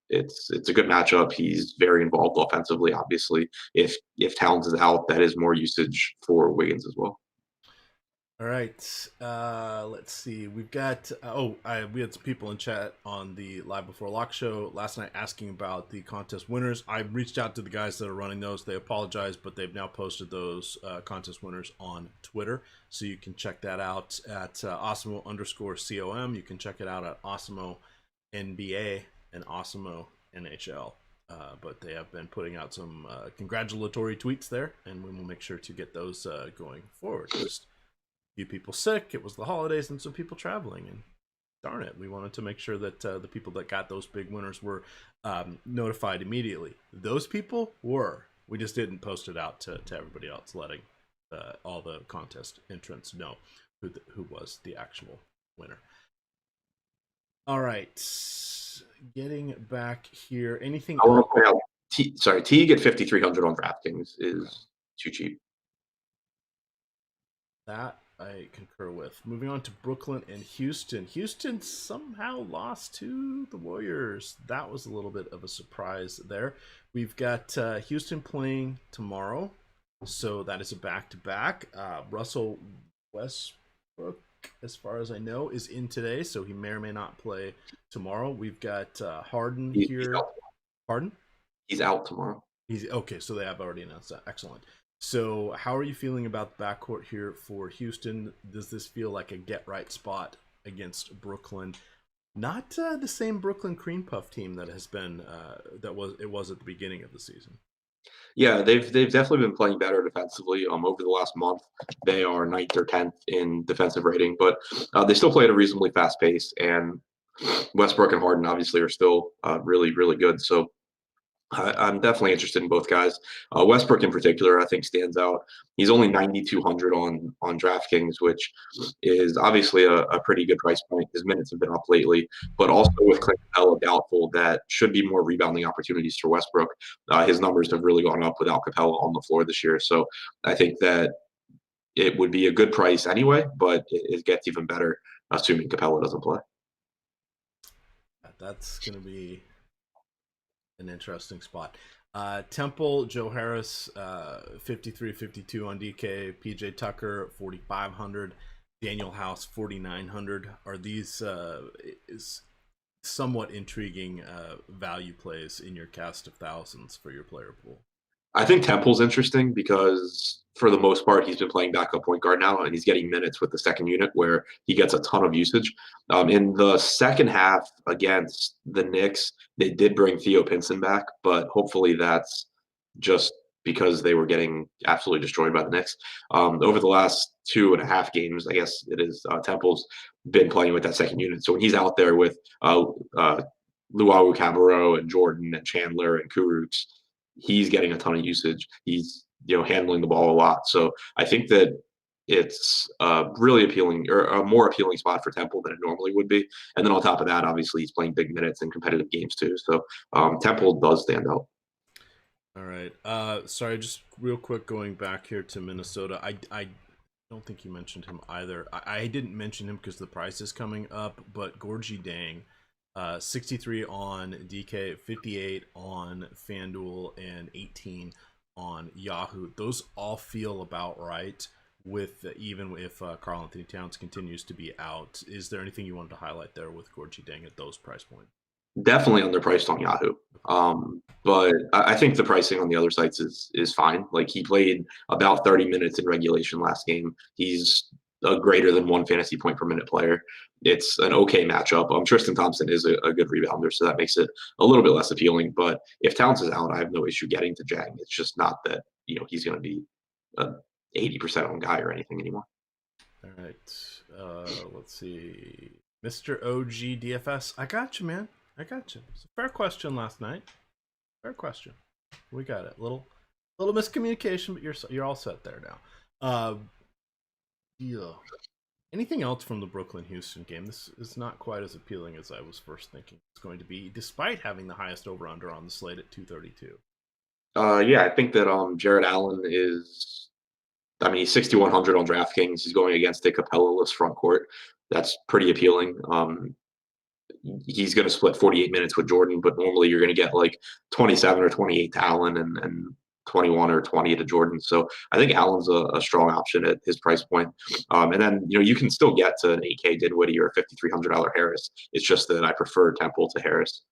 [SPEAKER 2] It's a good matchup. He's very involved offensively. Obviously, if Towns is out, that is more usage for Wiggins as well.
[SPEAKER 1] All right. Let's see. We've got we had some people in chat on the Live Before Lock show last night asking about the contest winners. I reached out to the guys that are running those. They apologize, but they've now posted those contest winners on Twitter, so you can check that out at Osmo_COM. You can check it out at Osmo NBA and Osmo NHL. But they have been putting out some congratulatory tweets there, and we will make sure to get those going forward. Just few people sick, it was the holidays, and some people traveling, and darn it, we wanted to make sure that the people that got those big winners were notified immediately. Those people were. We just didn't post it out to everybody else, letting all the contest entrants know who was the actual winner. All right, getting back here, anything
[SPEAKER 2] I want to point out, Teague at 5,300 on DraftKings is too cheap.
[SPEAKER 1] That I concur with. Moving on to Brooklyn and Houston. Houston somehow lost to the Warriors. That was a little bit of a surprise there. We've got Houston playing tomorrow, so that is a back-to-back. Russell Westbrook, as far as I know, is in today, so he may or may not play tomorrow. We've got Harden here. Harden?
[SPEAKER 2] He's out tomorrow.
[SPEAKER 1] He's okay, so they have already announced that. Excellent. So how are you feeling about the backcourt here for Houston? Does this feel like a get-right spot against Brooklyn? Not the same Brooklyn Cream Puff team that has been it was at the beginning of the season.
[SPEAKER 2] Yeah, they've definitely been playing better defensively. Over the last month, they are 9th or 10th in defensive rating, but they still play at a reasonably fast pace. And Westbrook and Harden obviously are still really, really good. So I'm definitely interested in both guys. Westbrook in particular, I think, stands out. He's only 9,200 on DraftKings, which is obviously a pretty good price point. His minutes have been up lately, but also with Clint Capella doubtful, that should be more rebounding opportunities for Westbrook. His numbers have really gone up without Capella on the floor this year. So I think that it would be a good price anyway, but it gets even better assuming Capella doesn't play.
[SPEAKER 1] That's going to be an interesting spot. Temple, Joe Harris, 53-52 on DK. PJ Tucker, 4,500. Daniel House, 4,900. Are these is somewhat intriguing value plays in your cast of thousands for your player pool?
[SPEAKER 2] I think Temple's interesting because for the most part, he's been playing backup point guard now, and he's getting minutes with the second unit where he gets a ton of usage. In the second half against the Knicks, they did bring Theo Pinson back, but hopefully that's just because they were getting absolutely destroyed by the Knicks. Over the last 2.5 games, I guess it is, Temple's been playing with that second unit. So when he's out there with Luau Cabarro and Jordan and Chandler and Kurucs, he's getting a ton of usage. He's handling the ball a lot. So I think that it's really appealing, or a more appealing spot for Temple than it normally would be. And then on top of that, obviously he's playing big minutes in competitive games too. So Temple does stand out.
[SPEAKER 1] All right. Sorry, just real quick going back here to Minnesota. I don't think you mentioned him either. I didn't mention him because the price is coming up, but Gorgie Dang. 63 on DK, 58 on FanDuel, and 18 on Yahoo. Those all feel about right, with even if Karl Anthony Towns continues to be out. Is there anything you wanted to highlight there with Gorgie Dang at those price points?
[SPEAKER 2] Definitely underpriced on Yahoo. But I think the pricing on the other sites is fine. Like, he played about 30 minutes in regulation last game. He's a greater than 1 fantasy point per minute player. It's an okay matchup. Tristan Thompson is a good rebounder, so that makes it a little bit less appealing. But if Towns is out, I have no issue getting to Jang. It's just not that he's going to be a 80% owned guy or anything anymore.
[SPEAKER 1] All right. Let's see. Mr. OG DFS. I got you, man. I got you. It's a fair question last night. Fair question. We got it. Little miscommunication, but you're all set there now. Yeah. Anything else from the Brooklyn-Houston game? This is not quite as appealing as I was first thinking it's going to be, despite having the highest over/under on the slate at 232.
[SPEAKER 2] Yeah, I think that Jared Allen is. I mean, he's 6,100 on DraftKings. He's going against a Capella-less front court. That's pretty appealing. He's going to split 48 minutes with Jordan, but normally you're going to get like 27 or 28 to Allen and 21 or 20 to Jordan. So I think Allen's a strong option at his price point. And then, you can still get to an 8K Dinwiddie or a $5,300 Harris. It's just that I prefer Temple to Harris.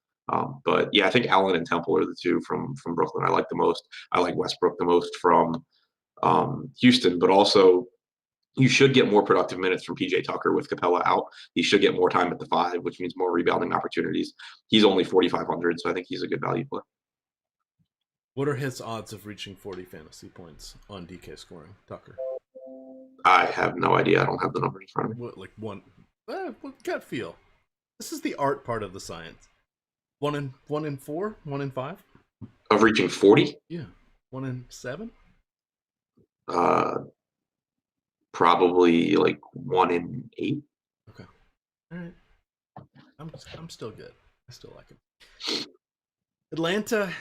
[SPEAKER 2] But yeah, I think Allen and Temple are the two from Brooklyn I like the most. I like Westbrook the most from Houston, but also you should get more productive minutes from PJ Tucker with Capella out. He should get more time at the 5, which means more rebounding opportunities. He's only 4,500, so I think he's a good value play.
[SPEAKER 1] What are his odds of reaching 40 fantasy points on DK scoring, Tucker?
[SPEAKER 2] I have no idea. I don't have the numbers in front of me.
[SPEAKER 1] What, like one? What gut feel? This is the art part of the science. 1 in 4, 1 in 5
[SPEAKER 2] of reaching 40.
[SPEAKER 1] Yeah, 1 in 7.
[SPEAKER 2] Probably like 1 in 8.
[SPEAKER 1] Okay, all right. I'm still good. I still like him. Atlanta,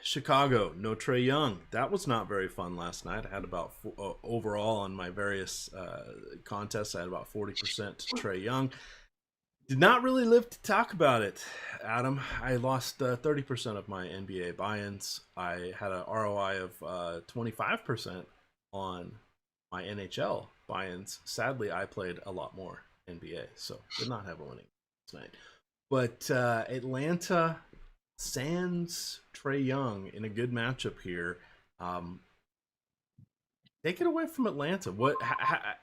[SPEAKER 1] Chicago. No Trae Young. That was not very fun last night. I had about overall on my various contests. I had about 40% Trae Young. Did not really live to talk about it, Adam. I lost 30% of my NBA buy-ins. I had an ROI of 25% on my NHL buy-ins. Sadly, I played a lot more NBA, so did not have a winning tonight. But Atlanta sans Trae Young in a good matchup here. Take it away from Atlanta.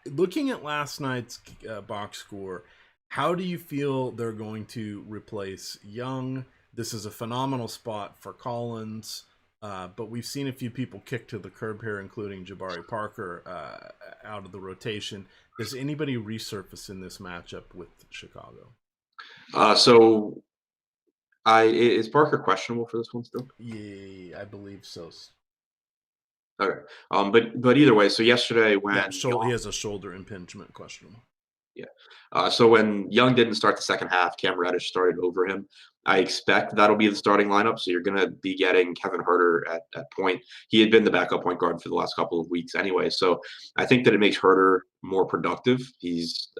[SPEAKER 1] Looking at last night's box score, how do you feel they're going to replace Young? This is a phenomenal spot for Collins, but we've seen a few people kick to the curb here, including Jabari Parker out of the rotation. Does anybody resurface in this matchup with Chicago?
[SPEAKER 2] So is Parker questionable for this one still?
[SPEAKER 1] Yeah, I believe so.
[SPEAKER 2] Okay. But either way, so yesterday when
[SPEAKER 1] he has a shoulder impingement, questionable.
[SPEAKER 2] Yeah. So when Young didn't start the second half, Cam Reddish started over him. I expect that'll be the starting lineup. So you're going to be getting Kevin Huerter at point. He had been the backup point guard for the last couple of weeks anyway. So I think that it makes Huerter more productive.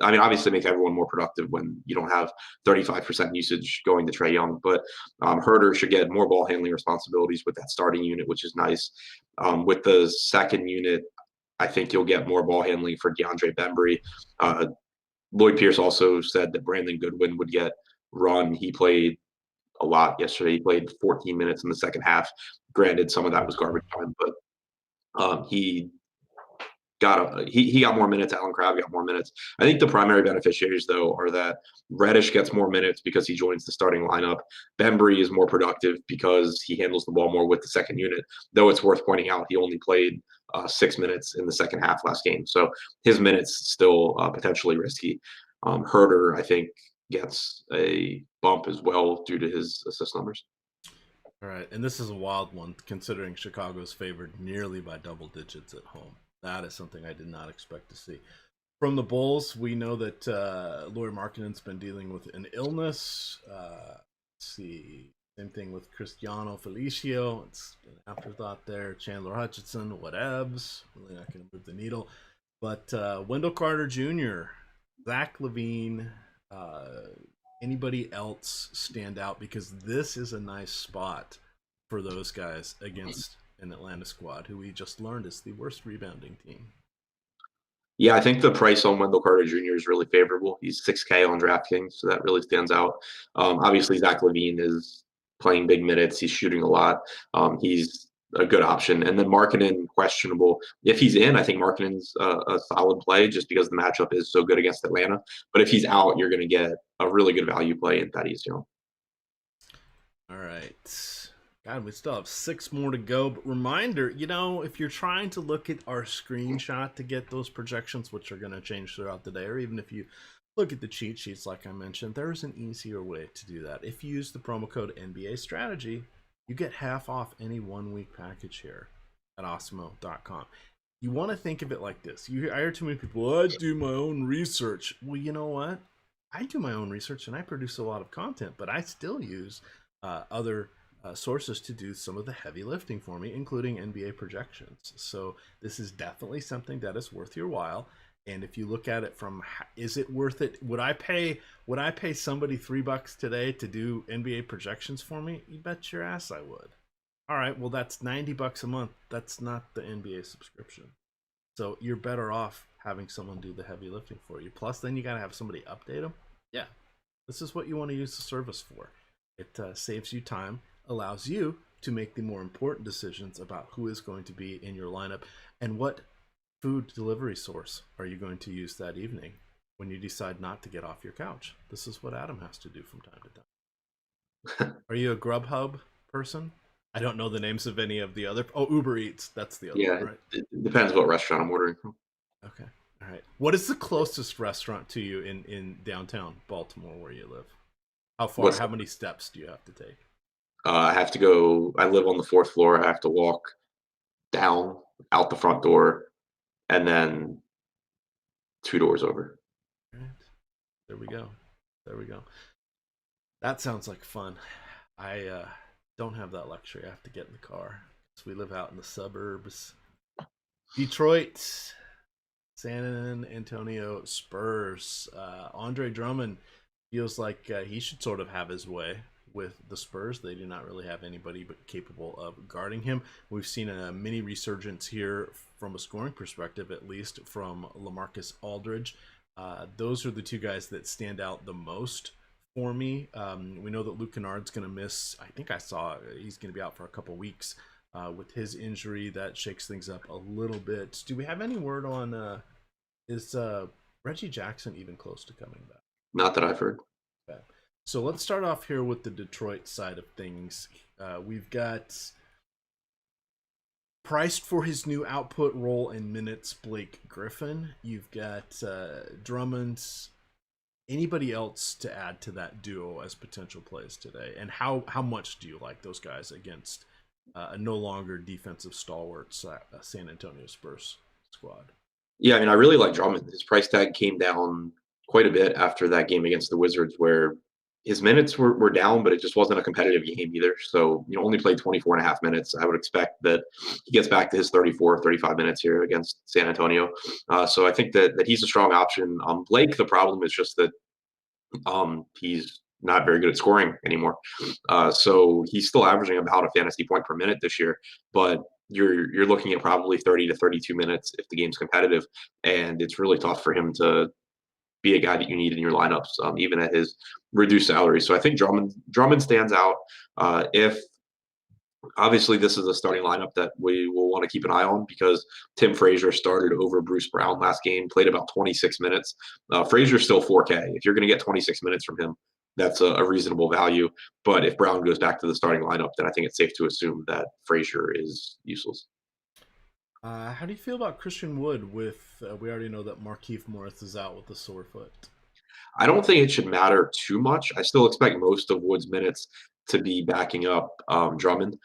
[SPEAKER 2] Obviously make everyone more productive when you don't have 35% usage going to Trae Young. But Huerter should get more ball handling responsibilities with that starting unit, which is nice. With the second unit, I think you'll get more ball handling for DeAndre Bembry. Lloyd Pierce also said that Brandon Goodwin would get run. He played a lot yesterday. He played 14 minutes in the second half. Granted, some of that was garbage time, but he got more minutes. Allen Crabbe got more minutes. I think the primary beneficiaries, though, are that Reddish gets more minutes because he joins the starting lineup. Bembry is more productive because he handles the ball more with the second unit, though it's worth pointing out he only played 6 minutes in the second half last game. So his minutes still potentially risky. Huerter, I think, gets a bump as well due to his assist numbers.
[SPEAKER 1] All right, and this is a wild one considering Chicago's favored nearly by double digits at home. That is something I did not expect to see. From the Bulls, we know that Lauri Markkanen's been dealing with an illness. Let's see. Same thing with Cristiano Felicio. It's an afterthought there. Chandler Hutchinson, whatevs. Really not going to move the needle. But Wendell Carter Jr., Zach LaVine, anybody else stand out? Because this is a nice spot for those guys against an Atlanta squad who we just learned is the worst rebounding team.
[SPEAKER 2] Yeah, I think the price on Wendell Carter Jr. is really favorable. He's 6K on DraftKings, so that really stands out. Obviously, Zach LaVine is playing big minutes. He's shooting a lot. He's a good option. And then Markkanen, questionable. If he's in, I think Markkanen's a solid play just because the matchup is so good against Atlanta. But if he's out, you're going to get a really good value play in Thaddeus Young.
[SPEAKER 1] All right. God, we still have 6 more to go. But reminder, if you're trying to look at our screenshot to get those projections, which are going to change throughout the day, or even if you look at the cheat sheets like I mentioned, there's an easier way to do that. If you use the promo code NBA Strategy, you get half off any 1-week package here at Osmo.com. You want to think of it like this. I hear too many people, I do my own research. Well, you know what? I do my own research and I produce a lot of content, but I still use other sources to do some of the heavy lifting for me, including NBA projections. So this is definitely something that is worth your while. And if you look at it from, is it worth it? Would I pay somebody $3 today to do NBA projections for me? You bet your ass I would. All right, well, that's $90 a month. That's not the NBA subscription. So you're better off having someone do the heavy lifting for you. Plus, then you got to have somebody update them. Yeah, this is what you want to use the service for. It saves you time, allows you to make the more important decisions about who is going to be in your lineup and what food delivery source are you going to use that evening when you decide not to get off your couch. This is what Adam has to do from time to time. Are you a Grubhub person? I don't know the names of any of the other. Oh, Uber Eats. That's the other one, right?
[SPEAKER 2] It depends what restaurant I'm ordering from.
[SPEAKER 1] Okay. All right. What is the closest restaurant to you in downtown Baltimore where you live? How far? How many steps do you have to take?
[SPEAKER 2] I have to go. I live on the 4th floor. I have to walk down out the front door and then 2 doors over.
[SPEAKER 1] All right. There we go. That sounds like fun. I don't have that luxury. I have to get in the car because we live out in the suburbs. Detroit, San Antonio Spurs. Andre Drummond feels like he should sort of have his way with the Spurs. They do not really have anybody but capable of guarding him. We've seen a mini resurgence here from a scoring perspective, at least from LaMarcus Aldridge. Those are the 2 guys that stand out the most for me. We know that Luke Kennard's going to miss. I think I saw he's going to be out for a couple weeks with his injury. That shakes things up a little bit. Do we have any word on is Reggie Jackson even close to coming back?
[SPEAKER 2] Not that I've heard.
[SPEAKER 1] Okay. So let's start off here with the Detroit side of things. We've got priced for his new output role in minutes, Blake Griffin. You've got Drummond. Anybody else to add to that duo as potential plays today? And how much do you like those guys against a no longer defensive stalwart San Antonio Spurs squad?
[SPEAKER 2] Yeah, I mean, I really like Drummond. His price tag came down quite a bit after that game against the Wizards where his minutes were down, but it just wasn't a competitive game either. So, only played 24 and a half minutes. I would expect that he gets back to his 34, 35 minutes here against San Antonio. So I think that he's a strong option. Blake, the problem is just that he's not very good at scoring anymore. So he's still averaging about a fantasy point per minute this year, but you're looking at probably 30 to 32 minutes if the game's competitive, and it's really tough for him to be a guy that you need in your lineups, even at his reduced salary. So I think Drummond stands out. If obviously this is a starting lineup that we will want to keep an eye on because Tim Frazier started over Bruce Brown last game, played about 26 minutes. Frazier's still 4K. If you're going to get 26 minutes from him, that's a reasonable value. But if Brown goes back to the starting lineup, then I think it's safe to assume that Frazier is useless.
[SPEAKER 1] How do you feel about Christian Wood with, we already know that Markieff Morris is out with a sore foot.
[SPEAKER 2] I don't think it should matter too much. I still expect most of Wood's minutes to be backing up Drummond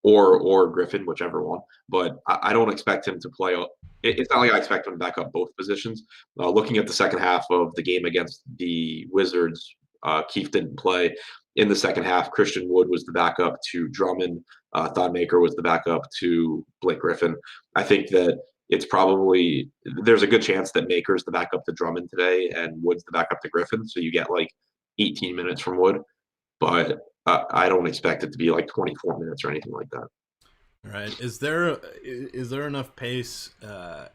[SPEAKER 2] or Griffin, whichever one. But I don't expect him to play. It's not like I expect him to back up both positions. Looking at the second half of the game against the Wizards, Keith didn't play. In the second half, Christian Wood was the backup to Drummond. Thon Maker was the backup to Blake Griffin. I think that there's a good chance that Maker's the backup to Drummond today and Wood's the backup to Griffin. So you get like 18 minutes from Wood. But I don't expect it to be like 24 minutes or anything like that.
[SPEAKER 1] All right. Is there enough pace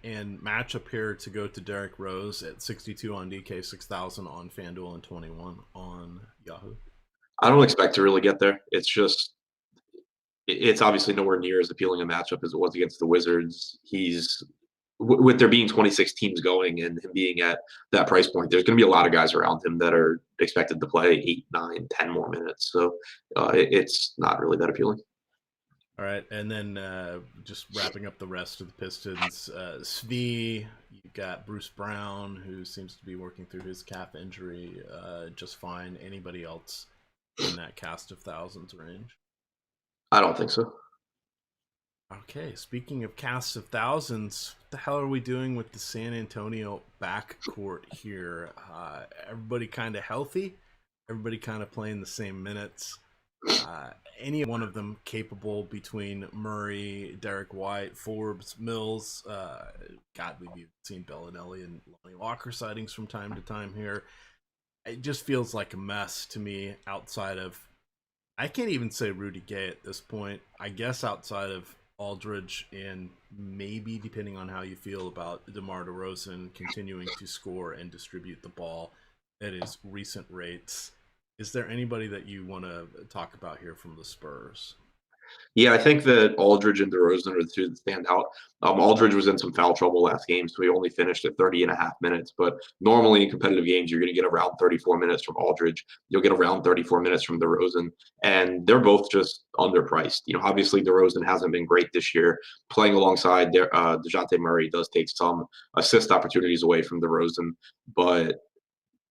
[SPEAKER 1] and matchup here to go to Derrick Rose at 62 on DK, 6,000 on FanDuel, and 21 on Yahoo?
[SPEAKER 2] I don't expect to really get there. It's just it's obviously nowhere near as appealing a matchup as it was against the Wizards. With there being 26 teams going and him being at that price point, there's going to be a lot of guys around him that are expected to play 8, 9, 10 more minutes. So it's not really that appealing.
[SPEAKER 1] All right, and then just wrapping up the rest of the Pistons, Svi, you got Bruce Brown, who seems to be working through his calf injury just fine. Anybody else in that cast of thousands range?
[SPEAKER 2] I don't think so.
[SPEAKER 1] Okay, speaking of casts of thousands, what the hell are we doing with the San Antonio backcourt here? Everybody kind of healthy, everybody kind of playing the same minutes. Any one of them capable between Murray, Derek White, Forbes, Mills. God, we've seen Bellinelli and Lonnie Walker sightings from time to time here. It just feels like a mess to me outside of, I can't even say Rudy Gay at this point. I guess outside of Aldridge and maybe, depending on how you feel about DeMar DeRozan continuing to score and distribute the ball at his recent rates. Is there anybody that you want to talk about here from the Spurs?
[SPEAKER 2] Yeah, I think that Aldridge and DeRozan are the two that stand out. Aldridge was in some foul trouble last game, so he only finished at 30 and a half minutes. But normally in competitive games, you're going to get around 34 minutes from Aldridge. You'll get around 34 minutes from DeRozan, and they're both just underpriced. Obviously DeRozan hasn't been great this year. Playing alongside DeJounte Murray does take some assist opportunities away from DeRozan, but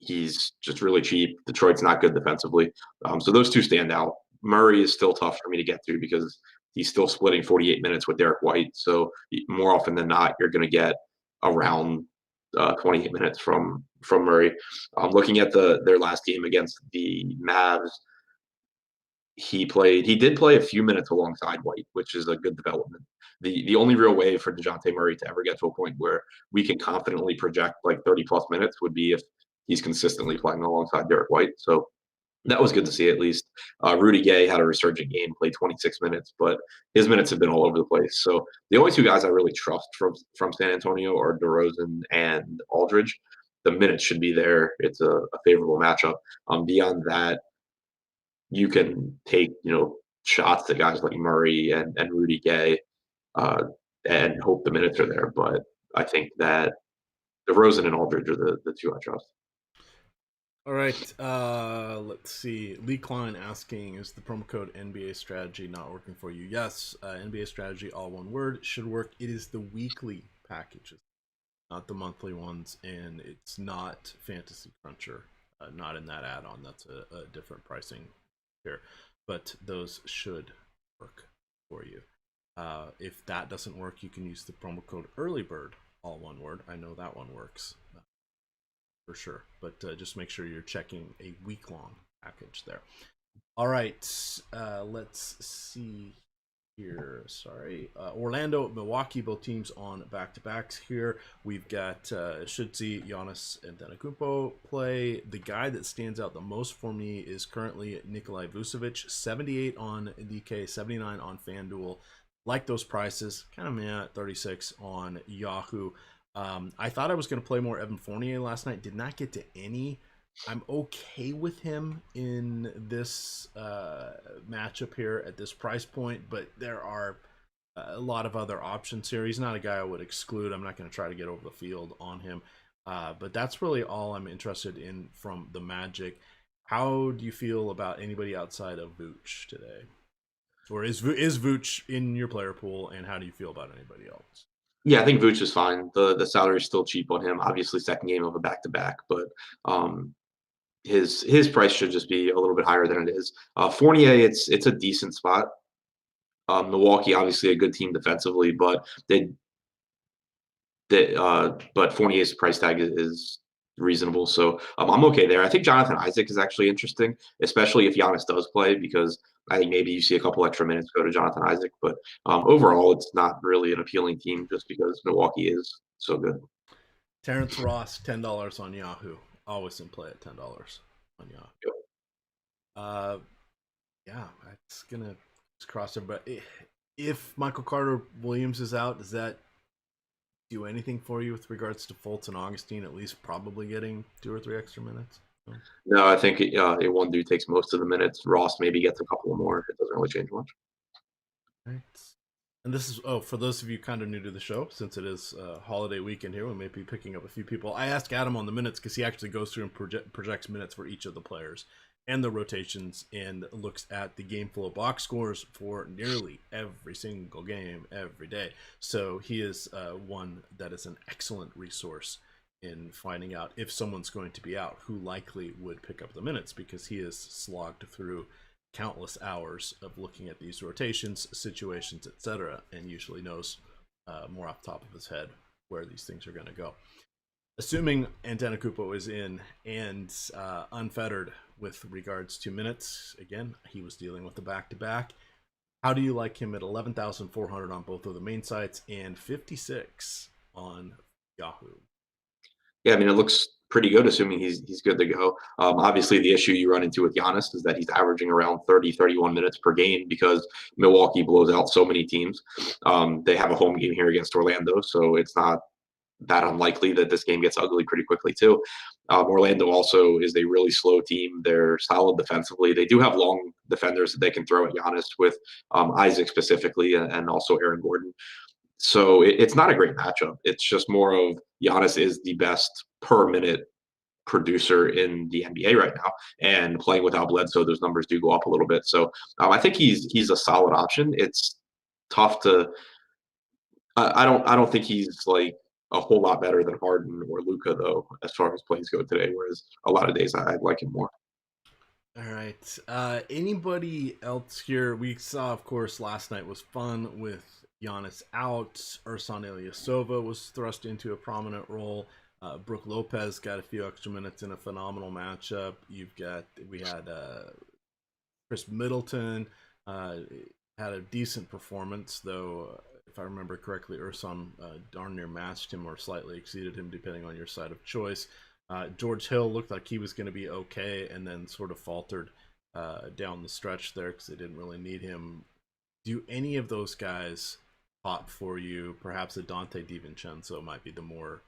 [SPEAKER 2] he's just really cheap. Detroit's not good defensively. So those two stand out. Murray is still tough for me to get through because he's still splitting 48 minutes with Derek White. So more often than not, you're going to get around 28 minutes from Murray. Looking at their last game against the Mavs, he did play a few minutes alongside White, which is a good development. The only real way for DeJounte Murray to ever get to a point where we can confidently project like 30 plus minutes would be if he's consistently playing alongside Derek White. So that was good to see at least. Rudy Gay had a resurgent game, played 26 minutes, but his minutes have been all over the place. So the only two guys I really trust from San Antonio are DeRozan and Aldridge. The minutes should be there. It's a favorable matchup. Beyond that, you can take shots to guys like Murray and Rudy Gay and hope the minutes are there. But I think that DeRozan and Aldridge are the two I trust.
[SPEAKER 1] All right, let's see. Lee Klein asking, is the promo code NBA Strategy not working for you? Yes, NBA Strategy, all one word, should work. It is the weekly packages, not the monthly ones, and it's not Fantasy Cruncher, not in that add-on. That's a different pricing here, but those should work for you. If that doesn't work, you can use the promo code EarlyBird, all one word. I know that one works. For sure, but just make sure you're checking a week-long package there. All right, let's see here. Sorry, Orlando, Milwaukee, both teams on back-to-backs here. We've got should see Giannis Antetokounmpo play. The guy that stands out the most for me is currently Nikolai Vucevic, 78 on DK, 79 on FanDuel. Like those prices, kind of meh at 36 on Yahoo. I thought I was going to play more Evan Fournier last night. Did not get to any. I'm okay with him in this matchup here at this price point, but there are a lot of other options here. He's not a guy I would exclude. I'm not going to try to get over the field on him. But that's really all I'm interested in from the Magic. How do you feel about anybody outside of Vooch today? Or is Vooch in your player pool, and how do you feel about anybody else?
[SPEAKER 2] Yeah, I think Vooch is fine. The salary is still cheap on him. Obviously, second game of a back-to-back, but his price should just be a little bit higher than it is. Fournier, it's a decent spot. Milwaukee, obviously a good team defensively, but but Fournier's price tag is reasonable, so I'm okay there. I think Jonathan Isaac is actually interesting, especially if Giannis does play, because I think maybe you see a couple extra minutes go to Jonathan Isaac. But overall, it's not really an appealing team just because Milwaukee is so good.
[SPEAKER 1] Terrence Ross, $10 on Yahoo. Always in play at $10 on Yahoo. Yep. Yeah, it's gonna cross there. But if Michael Carter Williams is out, does that do anything for you with regards to Fultz and Augustine? At least probably getting 2 or 3 extra minutes.
[SPEAKER 2] No, I think one dude takes most of the minutes. Ross maybe gets a couple more. It doesn't really change much.
[SPEAKER 1] Right. And this is, for those of you kind of new to the show, since it is holiday weekend here, we may be picking up a few people. I asked Adam on the minutes because he actually goes through and projects minutes for each of the players and the rotations and looks at the game flow box scores for nearly every single game every day. So he is one that is an excellent resource in finding out if someone's going to be out, who likely would pick up the minutes, because he has slogged through countless hours of looking at these rotations, situations, etc., and usually knows more off the top of his head where these things are going to go. Assuming Antetokounmpo is in and unfettered with regards to minutes, again, he was dealing with the back-to-back. How do you like him at 11,400 on both of the main sites and 56 on Yahoo?
[SPEAKER 2] Yeah, I mean, it looks pretty good, assuming he's good to go. Obviously, the issue you run into with Giannis is that he's averaging around 30, 31 minutes per game because Milwaukee blows out so many teams. They have a home game here against Orlando, so it's not that unlikely that this game gets ugly pretty quickly too. Orlando also is a really slow team. They're solid defensively. They do have long defenders that they can throw at Giannis with, Isaac specifically, and also Aaron Gordon. So it's not a great matchup. It's just more of Giannis is the best per minute producer in the NBA right now, and playing without Bledsoe, those numbers do go up a little bit. So I think he's a solid option. It's tough to. I don't think he's like a whole lot better than Harden or Luka though, as far as plays go today. Whereas a lot of days I'd like him more.
[SPEAKER 1] All right. Anybody else here? We saw, of course, last night was fun with Giannis out. Ersan Ilyasova was thrust into a prominent role. Brook Lopez got a few extra minutes in a phenomenal matchup. We had Chris Middleton had a decent performance, though. If I remember correctly, Ersan darn near matched him or slightly exceeded him, depending on your side of choice. George Hill looked like he was going to be okay, and then sort of faltered down the stretch there because they didn't really need him. Do any of those guys pop for you? Perhaps a Dante DiVincenzo might be the more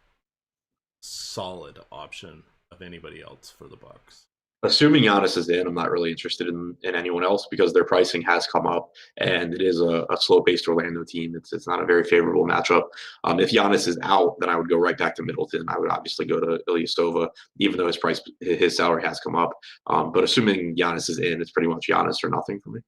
[SPEAKER 1] solid option of anybody else for the Bucks.
[SPEAKER 2] Assuming Giannis is in, I'm not really interested in anyone else because their pricing has come up, and it is a slow-paced Orlando team. It's not a very favorable matchup. If Giannis is out, then I would go right back to Middleton. I would obviously go to Ilyasova, even though his salary has come up. But assuming Giannis is in, it's pretty much Giannis or nothing for me.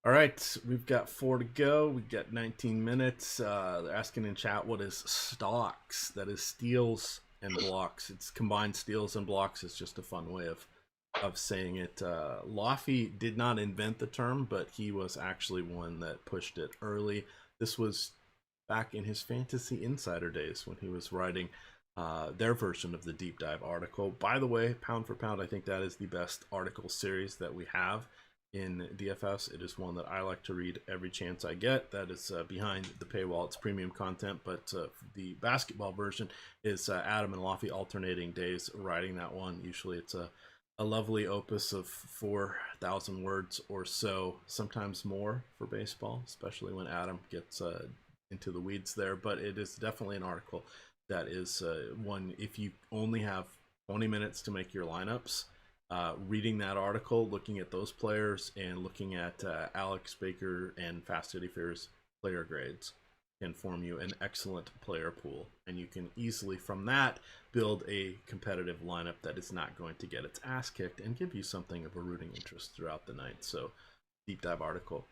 [SPEAKER 1] All right, we've got 4 to go. We've got 19 minutes. They're asking in chat, what is stocks? That is steals and blocks. It's combined steals and blocks. It's just a fun way of saying it. Laffy did not invent the term, but he was actually one that pushed it early. This was back in his Fantasy Insider days when he was writing their version of the deep dive article. By the way, pound for pound, I think that is the best article series that we have in DFS. It is one that I like to read every chance I get. That is behind the paywall. It's premium content, but the basketball version is Adam and Laffy alternating days writing that one. Usually it's a lovely opus of 4,000 words or so, sometimes more for baseball, especially when Adam gets into the weeds there. But it is definitely an article that is one, if you only have 20 minutes to make your lineups, reading that article, looking at those players, and looking at Alex Baker and Fast City Fear's player grades can form you an excellent player pool. And you can easily, from that, build a competitive lineup that is not going to get its ass kicked and give you something of a rooting interest throughout the night. So, deep dive article,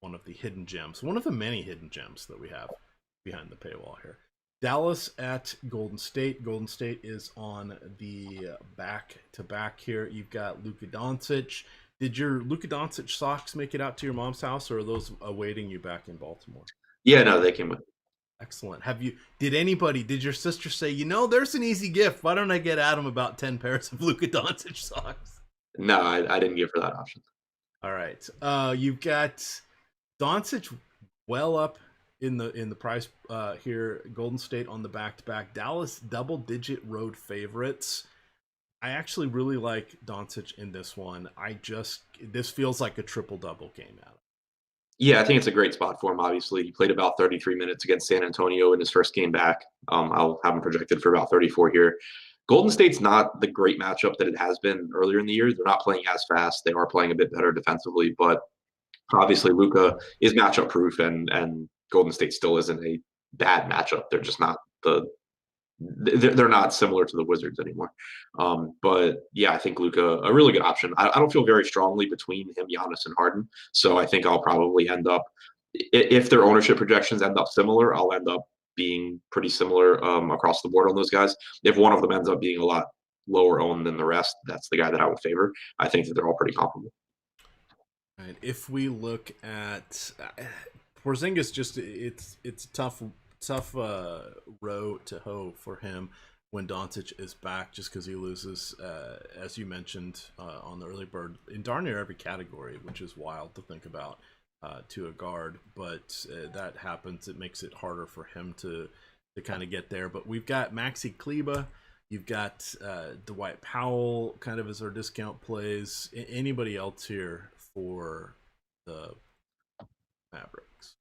[SPEAKER 1] one of the hidden gems, one of the many hidden gems that we have behind the paywall here. Dallas at Golden State. Golden State is on the back-to-back here. You've got Luka Doncic. Did your Luka Doncic socks make it out to your mom's house, or are those awaiting you back in Baltimore?
[SPEAKER 2] Yeah, no, they came with.
[SPEAKER 1] Excellent. Did your sister say, there's an easy gift. Why don't I get Adam about 10 pairs of Luka Doncic socks?
[SPEAKER 2] No, I didn't give her that option.
[SPEAKER 1] All right. You've got Doncic well up in the price here. Golden State on the back-to-back. Dallas double-digit road favorites. I actually really like Doncic in this one. This feels like a triple-double game, Adam.
[SPEAKER 2] Yeah, I think it's a great spot for him, obviously. He played about 33 minutes against San Antonio in his first game back. I'll have him projected for about 34 here. Golden State's not the great matchup that it has been earlier in the year. They're not playing as fast. They are playing a bit better defensively, but Obviously, Luka is matchup proof, and Golden State still isn't a bad matchup. They're just not they're not similar to the Wizards anymore. But yeah, I think Luka a really good option. I don't feel very strongly between him, Giannis, and Harden, so I think I'll probably end up if their ownership projections end up similar, I'll end up being pretty similar across the board on those guys. If one of them ends up being a lot lower owned than the rest, that's the guy that I would favor. I think that they're all pretty comparable.
[SPEAKER 1] And if we look at Porzingis, just it's tough row to hoe for him when Doncic is back, just because he loses, as you mentioned on the early bird, in darn near every category, which is wild to think about to a guard. But that happens; it makes it harder for him to kind of get there. But we've got Maxi Kleba. You've got Dwight Powell kind of as our discount plays. Anybody else here for the Mavericks?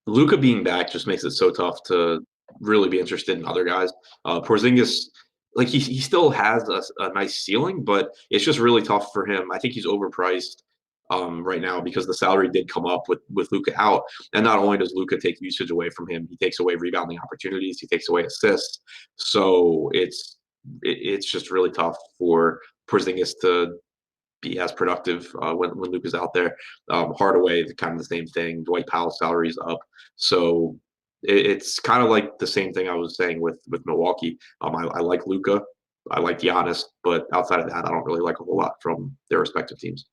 [SPEAKER 2] Luka being back just makes it so tough to really be interested in other guys. Porzingis, like he still has a nice ceiling, but it's just really tough for him. I think he's overpriced right now because the salary did come up with Luka out, and not only does Luka take usage away from him, he takes away rebounding opportunities, he takes away assists. So it's just really tough for Porzingis to be as productive when Luka's out there. Hardaway, kind of the same thing. Dwight Powell's salary's up, so it's kind of like the same thing I was saying with Milwaukee. I like Luka, I like Giannis, but outside of that, I don't really like a whole lot from their respective teams.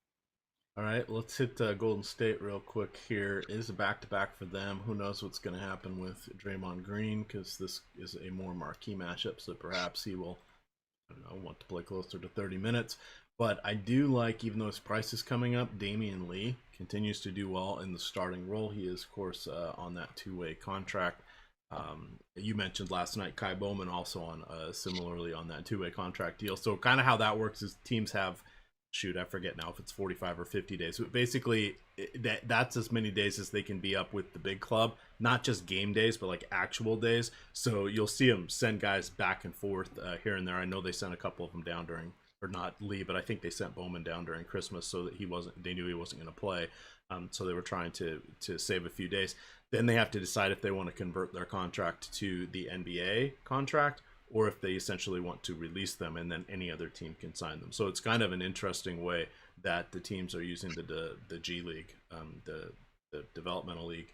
[SPEAKER 1] All right, let's hit Golden State real quick here. It is a back-to-back for them. Who knows what's going to happen with Draymond Green, because this is a more marquee matchup, so perhaps he will, I don't know, want to play closer to 30 minutes. But I do like, even though his price is coming up, Damian Lee continues to do well in the starting role. He is, of course, on that two-way contract. You mentioned last night Kai Bowman also on similarly on that two-way contract deal. So kind of how that works is teams have, shoot, I forget now if it's 45 or 50 days. But basically, that's as many days as they can be up with the big club, not just game days, but like actual days. So you'll see them send guys back and forth here and there. I know they sent a couple of them down during, or not Lee, but I think they sent Bowman down during Christmas so that they knew he wasn't going to play. So they were trying to save a few days. Then they have to decide if they want to convert their contract to the NBA contract, or if they essentially want to release them and then any other team can sign them. So it's kind of an interesting way that the teams are using the G League, the developmental league,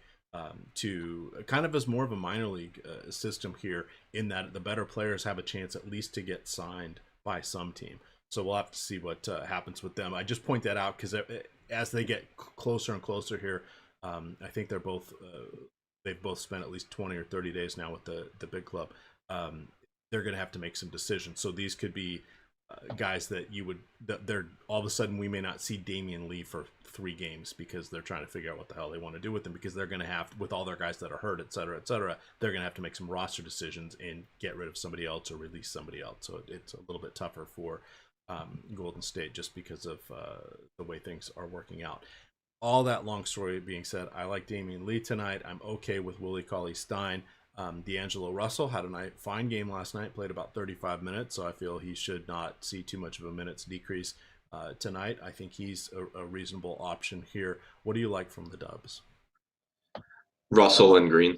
[SPEAKER 1] to kind of as more of a minor league system here, in that the better players have a chance at least to get signed by some team. So we'll have to see what happens with them. I just point that out because as they get closer and closer here, I think they've both spent at least 20 or 30 days now with the big club. They're going to have to make some decisions. So these could be guys that they're all of a sudden we may not see Damian Lee for 3 games because they're trying to figure out what the hell they want to do with him, because they're going to have, with all their guys that are hurt, et cetera, they're going to have to make some roster decisions and get rid of somebody else or release somebody else. So it's a little bit tougher for Golden State just because of the way things are working out. All that long story being said, I like Damian Lee tonight. I'm okay with Willie Cauley-Stein. D'Angelo Russell had a fine game last night, played about 35 minutes, so I feel he should not see too much of a minutes decrease tonight. I think he's a reasonable option here. What do you like from the Dubs?
[SPEAKER 2] Russell and Green.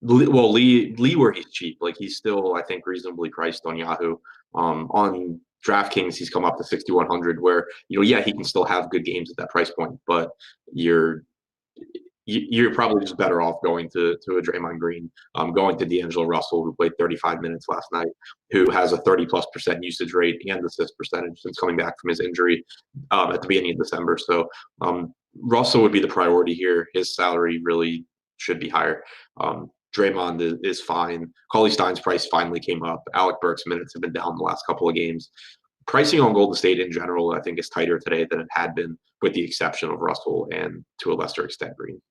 [SPEAKER 2] Lee where he's cheap. Like he's still, I think, reasonably priced on Yahoo. On DraftKings, he's come up to 6,100. Where yeah, he can still have good games at that price point, but you're probably just better off going to a Draymond Green, going to D'Angelo Russell, who played 35 minutes last night, who has a 30+% usage rate and assist percentage since coming back from his injury at the beginning of December. So Russell would be the priority here. His salary really should be higher. Draymond is fine. Cauley-Stein's price finally came up. Alec Burks' minutes have been down the last couple of games. Pricing on Golden State in general, I think, is tighter today than it had been, with the exception of Russell and to a lesser extent Green.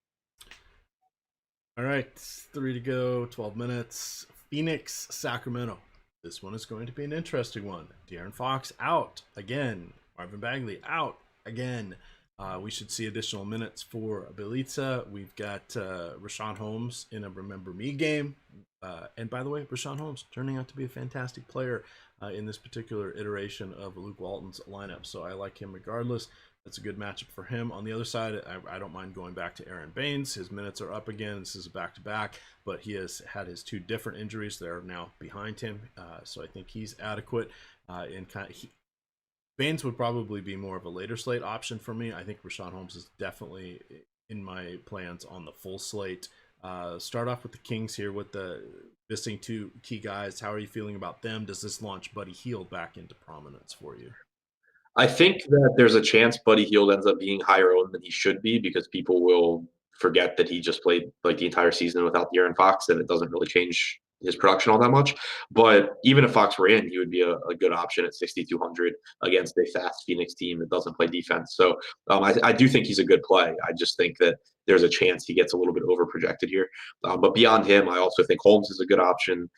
[SPEAKER 1] All right, 3 to go, 12 minutes. Phoenix, Sacramento. This one is going to be an interesting one. De'Aaron Fox out again. Marvin Bagley out again. We should see additional minutes for Bielitsa. We've got Richaun Holmes in a Remember Me game. And by the way, Richaun Holmes turning out to be a fantastic player in this particular iteration of Luke Walton's lineup. So I like him regardless. That's a good matchup for him. On the other side, I don't mind going back to Aaron Baines. His minutes are up again. This is a back-to-back, but he has had his 2 different injuries. They're now behind him, so I think he's adequate. Baines would probably be more of a later slate option for me. I think Rashawn Holmes is definitely in my plans on the full slate. Start off with the Kings here with the missing 2 key guys. How are you feeling about them? Does this launch Buddy Hield back into prominence for you?
[SPEAKER 2] I think that there's a chance Buddy Hield ends up being higher owned than he should be because people will forget that he just played like the entire season without De'Aaron Fox, and it doesn't really change his production all that much. But even if Fox were in, he would be a good option at 6,200 against a fast Phoenix team that doesn't play defense. So I do think he's a good play. I just think that there's a chance he gets a little bit overprojected here. But beyond him, I also think Holmes is a good option.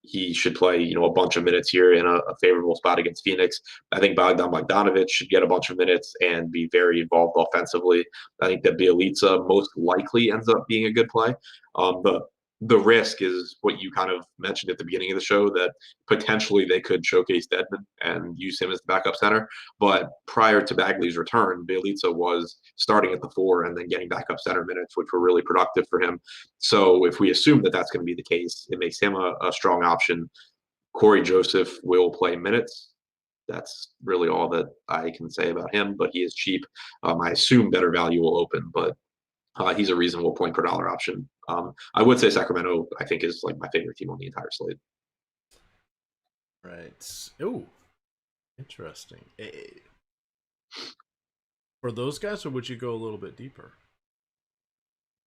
[SPEAKER 2] He should play, a bunch of minutes here in a favorable spot against Phoenix. I think Bogdan Bogdanovic should get a bunch of minutes and be very involved offensively. I think that Bielitsa most likely ends up being a good play. The risk is what you kind of mentioned at the beginning of the show, that potentially they could showcase Dedmon and use him as the backup center. But prior to Bagley's return, Bielitsa was starting at the 4 and then getting backup center minutes, which were really productive for him. So if we assume that that's going to be the case, it makes him a strong option. Corey Joseph will play minutes. That's really all that I can say about him, but he is cheap. I assume better value will open, but he's a reasonable point per dollar option. I would say Sacramento, I think, is like my favorite team on the entire slate.
[SPEAKER 1] Right. Oh, interesting. For those guys, or would you go a little bit deeper?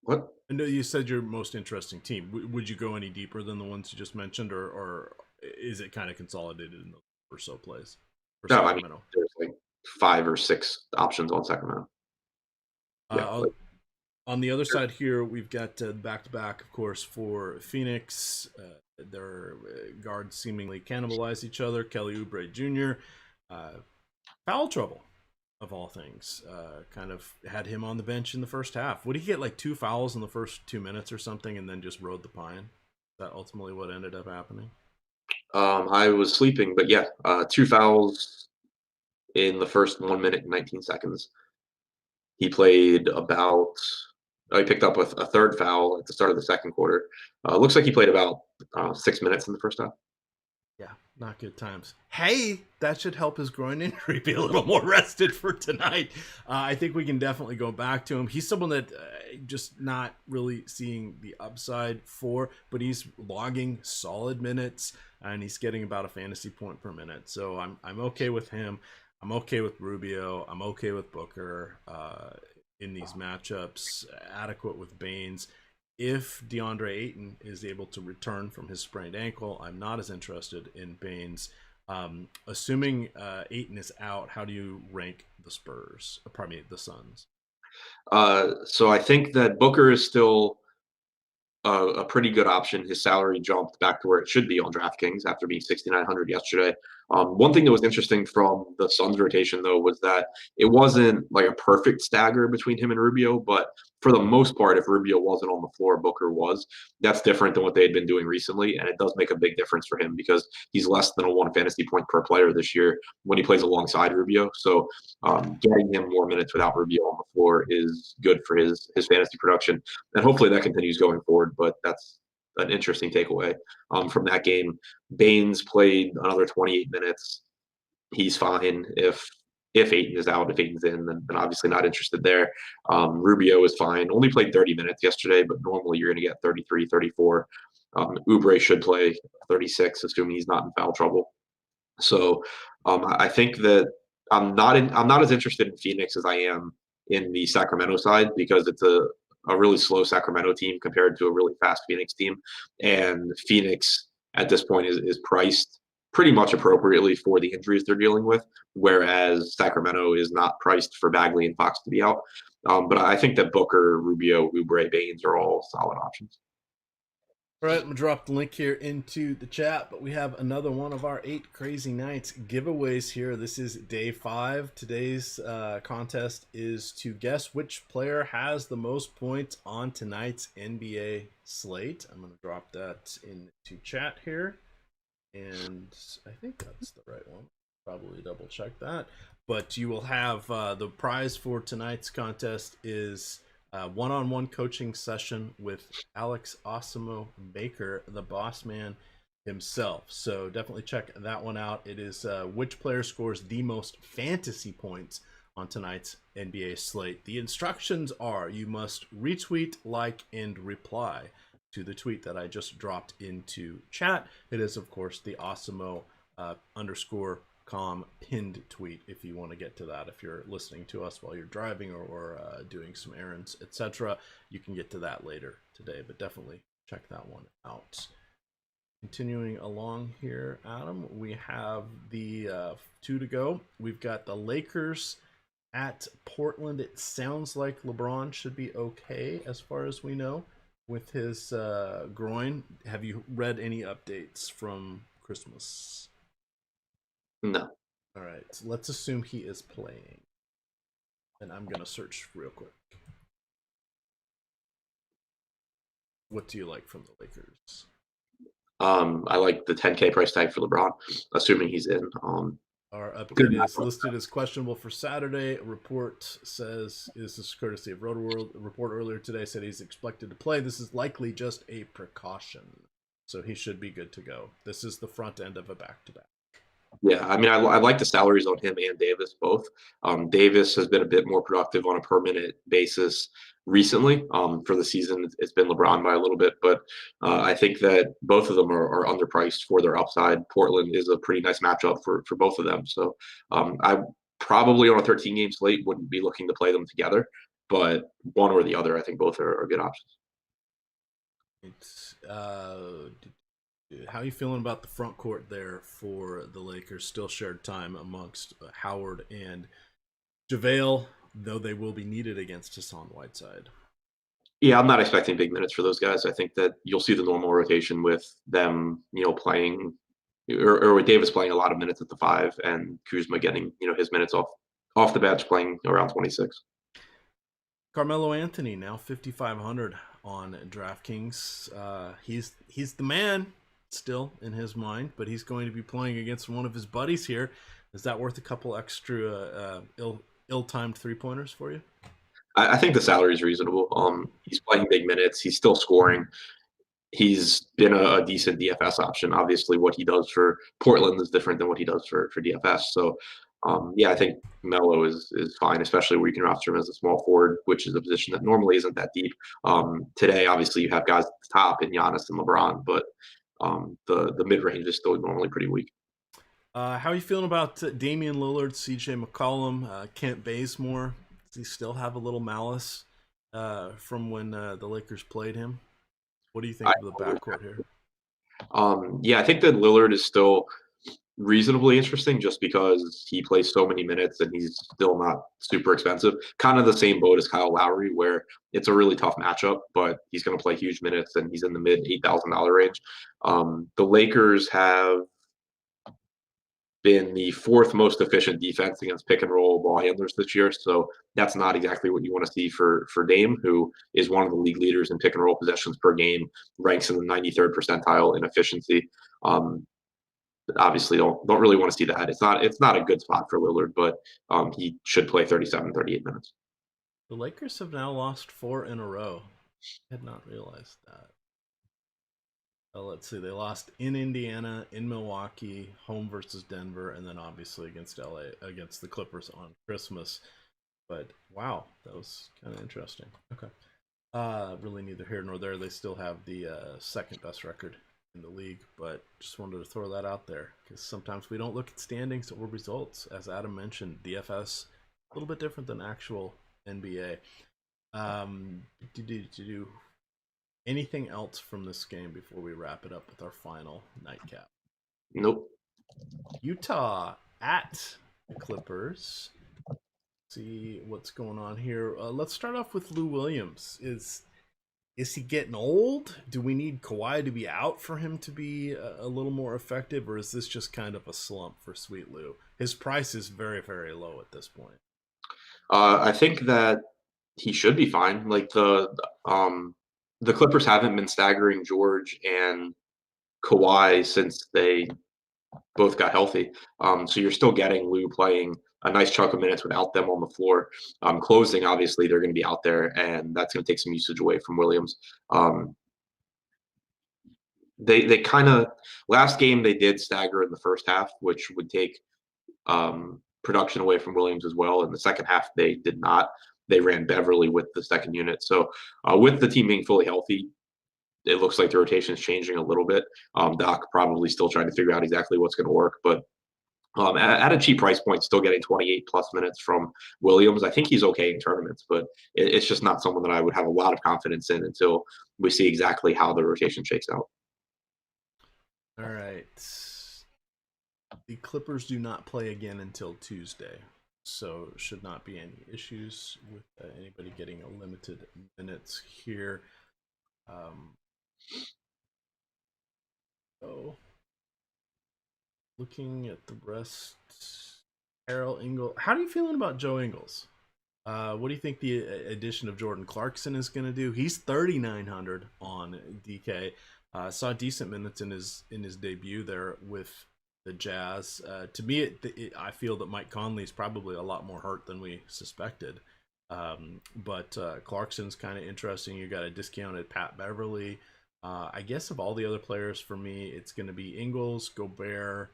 [SPEAKER 2] What?
[SPEAKER 1] I know you said your most interesting team. Would you go any deeper than the ones you just mentioned, or is it kind of consolidated in the or so plays?
[SPEAKER 2] No, I mean, there's like 5 or 6 options on Sacramento.
[SPEAKER 1] Yeah. On the other side here, we've got back-to-back, of course, for Phoenix. Their guards seemingly cannibalize each other. Kelly Oubre Jr., foul trouble, of all things. Kind of had him on the bench in the first half. Would he get like 2 fouls in the first 2 minutes or something and then just rode the pine? Is that ultimately what ended up happening?
[SPEAKER 2] I was sleeping, but yeah, 2 fouls in the first 1 minute and 19 seconds. He played about he picked up a 3rd foul at the start of the second quarter. Looks like he played about 6 minutes in the first half.
[SPEAKER 1] Yeah, not good times. Hey, that should help his groin injury be a little more rested for tonight. I think we can definitely go back to him. He's someone that just not really seeing the upside for, but he's logging solid minutes and he's getting about a fantasy point per minute. So I'm okay with him. I'm okay with Rubio. I'm okay with Booker in these matchups. Adequate with Baines. If DeAndre Ayton is able to return from his sprained ankle, I'm not as interested in Baines. Assuming Ayton is out, how do you rank the Spurs? Pardon me, the Suns.
[SPEAKER 2] So I think that Booker is still a pretty good option. His salary jumped back to where it should be on DraftKings after being 6,900 yesterday. One thing that was interesting from the Suns rotation, though, was that it wasn't like a perfect stagger between him and Rubio, but for the most part, if Rubio wasn't on the floor, Booker was. That's different than what they had been doing recently, and it does make a big difference for him because he's less than a 1 fantasy point per player this year when he plays alongside Rubio. So getting him more minutes without Rubio on the floor is good for his fantasy production, and hopefully that continues going forward. But that's an interesting takeaway from that game. Baines played another 28 minutes. He's fine if Ayton is out. If Ayton's in, then obviously not interested there. Rubio is fine. Only played 30 minutes yesterday, but normally you're going to get 33, 34. Oubre should play 36, assuming he's not in foul trouble. So I think that I'm not as interested in Phoenix as I am in the Sacramento side because it's a really slow Sacramento team compared to a really fast Phoenix team. And Phoenix at this point is priced pretty much appropriately for the injuries they're dealing with, whereas Sacramento is not priced for Bagley and Fox to be out. But I think that Booker, Rubio, Oubre, Baines are all solid options.
[SPEAKER 1] All right, I'm going to drop the link here into the chat, but we have another one of our 8 crazy nights giveaways here. This is day 5. Today's contest is to guess which player has the most points on tonight's NBA slate. I'm going to drop that into chat here, and I think that's the right one. probably double check that. But you will have the prize for tonight's contest is one-on-one coaching session with Alex Osimo Baker, the boss man himself. So definitely check that one out. It is which player scores the most fantasy points on tonight's NBA slate. The instructions are you must retweet, like, and reply to the tweet that I just dropped into chat. It is, of course, the Osimo _ com pinned tweet if you want to get to that. If you're listening to us while you're driving or doing some errands, etc., you can get to that later today, but definitely check that one out. Continuing along here, Adam, we have the 2 to go. We've got the Lakers at Portland. It sounds like LeBron should be okay as far as we know with his groin. Have you read any updates from Christmas?
[SPEAKER 2] No.
[SPEAKER 1] All right, so let's assume he is playing. And I'm going to search real quick. What do you like from the Lakers?
[SPEAKER 2] I like the 10K price tag for LeBron, assuming he's in.
[SPEAKER 1] Our update is listed as questionable for Saturday. A report says, this is courtesy of Roto-World. A report earlier today said he's expected to play. This is likely just a precaution. So he should be good to go. This is the front end of a back-to-back.
[SPEAKER 2] Yeah, I mean, I like the salaries on him and Davis both. Davis has been a bit more productive on a per minute basis recently. For the season, it's been LeBron by a little bit, but I think that both of them are underpriced for their upside. Portland is a pretty nice matchup for both of them. So I probably on a 13-game slate wouldn't be looking to play them together, but one or the other, I think both are good options.
[SPEAKER 1] It's how are you feeling about the front court there for the Lakers? Still shared time amongst Howard and JaVale, though they will be needed against Hassan Whiteside.
[SPEAKER 2] Yeah, I'm not expecting big minutes for those guys. I think that you'll see the normal rotation with them, playing or with Davis playing a lot of minutes at the 5 and Kuzma getting, his minutes off the bench playing around 26.
[SPEAKER 1] Carmelo Anthony now 5,500 on DraftKings. He's the man still in his mind, but he's going to be playing against one of his buddies here. Is that worth a couple extra ill-timed 3-pointers for you?
[SPEAKER 2] I think the salary is reasonable. He's playing big minutes. He's still scoring. He's been a decent DFS option. Obviously, what he does for Portland is different than what he does for DFS. So, I think Melo is fine, especially where you can roster him as a small forward, which is a position that normally isn't that deep. Today, obviously, you have guys at the top in Giannis and LeBron, but the mid-range is still normally pretty weak.
[SPEAKER 1] How are you feeling about Damian Lillard, CJ McCollum, Kent Bazemore? Does he still have a little malice from when the Lakers played him? What do you think of the backcourt here?
[SPEAKER 2] I think that Lillard is still reasonably interesting just because he plays so many minutes and he's still not super expensive. Kind of the same boat as Kyle Lowry, where it's a really tough matchup, but he's going to play huge minutes and he's in the mid $8,000 range. The Lakers have been the 4th most efficient defense against pick and roll ball handlers this year. So that's not exactly what you want to see for Dame, who is one of the league leaders in pick and roll possessions per game, ranks in the 93rd percentile in efficiency. Obviously don't really want to see that. It's not a good spot for Lillard, but he should play 37, 38 minutes.
[SPEAKER 1] The Lakers have now lost 4 in a row. I had not realized that. Let's see. They lost in Indiana, in Milwaukee, home versus Denver, and then obviously against LA, against the Clippers on Christmas. But wow, that was kind of interesting. Okay. Really neither here nor there. They still have the second best record in the league, but just wanted to throw that out there because sometimes we don't look at standings or results. As Adam mentioned, DFS a little bit different than actual NBA. Anything else from this game before we wrap it up with our final nightcap?
[SPEAKER 2] Nope.
[SPEAKER 1] Utah at the Clippers. See what's going on here. Let's start off with Lou Williams. Is he getting old? Do we need Kawhi to be out for him to be a little more effective, or is this just kind of a slump for Sweet Lou? His price is very, very low at this point.
[SPEAKER 2] I think that he should be fine. Like the Clippers haven't been staggering George and Kawhi since they both got healthy. So you're still getting Lou playing a nice chunk of minutes without them on the floor. Closing, obviously, they're going to be out there, and that's going to take some usage away from Williams. They kind of last game they did stagger in the first half, which would take production away from Williams as well. In the second half, they did not. They ran Beverly with the second unit. So with the team being fully healthy, it looks like the rotation is changing a little bit. Doc probably still trying to figure out exactly what's going to work, but at a cheap price point, still getting 28 plus minutes from Williams. I think he's okay in tournaments, but it's just not someone that I would have a lot of confidence in until we see exactly how the rotation shakes out.
[SPEAKER 1] All right. The Clippers do not play again until Tuesday, so should not be any issues with anybody getting a limited minutes here. So, looking at the rest, Harold Ingles. How are you feeling about Joe Ingles? What do you think the addition of Jordan Clarkson is going to do? He's 3,900 on DK. Saw decent minutes in his debut there with the Jazz. To me, I feel that Mike Conley is probably a lot more hurt than we suspected. But Clarkson's kind of interesting. You got a discounted Pat Beverly. I guess of all the other players for me, it's going to be Ingles, Gobert,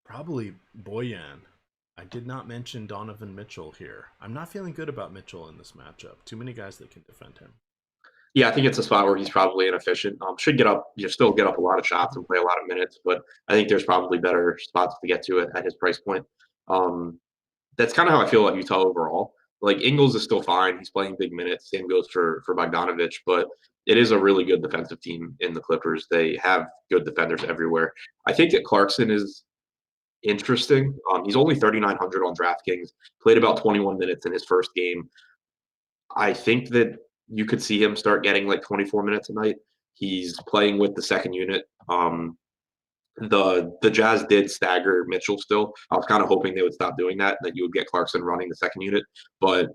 [SPEAKER 1] probably Boyan. I did not mention Donovan Mitchell here. I'm not feeling good about Mitchell in this matchup. Too many guys that can defend him.
[SPEAKER 2] Yeah, I think it's a spot where he's probably inefficient. Should get up, still get up a lot of shots and play a lot of minutes, but I think there's probably better spots to get to it at his price point. That's kind of how I feel about Utah overall. Like Ingles is still fine; he's playing big minutes. Same goes for Bogdanovich, but it is a really good defensive team in the Clippers. They have good defenders everywhere. I think that Clarkson is interesting. He's only 3,900 on DraftKings. Played about 21 minutes in his first game. I think that you could see him start getting like 24 minutes a night. He's playing with the second unit. The Jazz did stagger Mitchell still. I was kind of hoping they would stop doing that you would get Clarkson running the second unit, but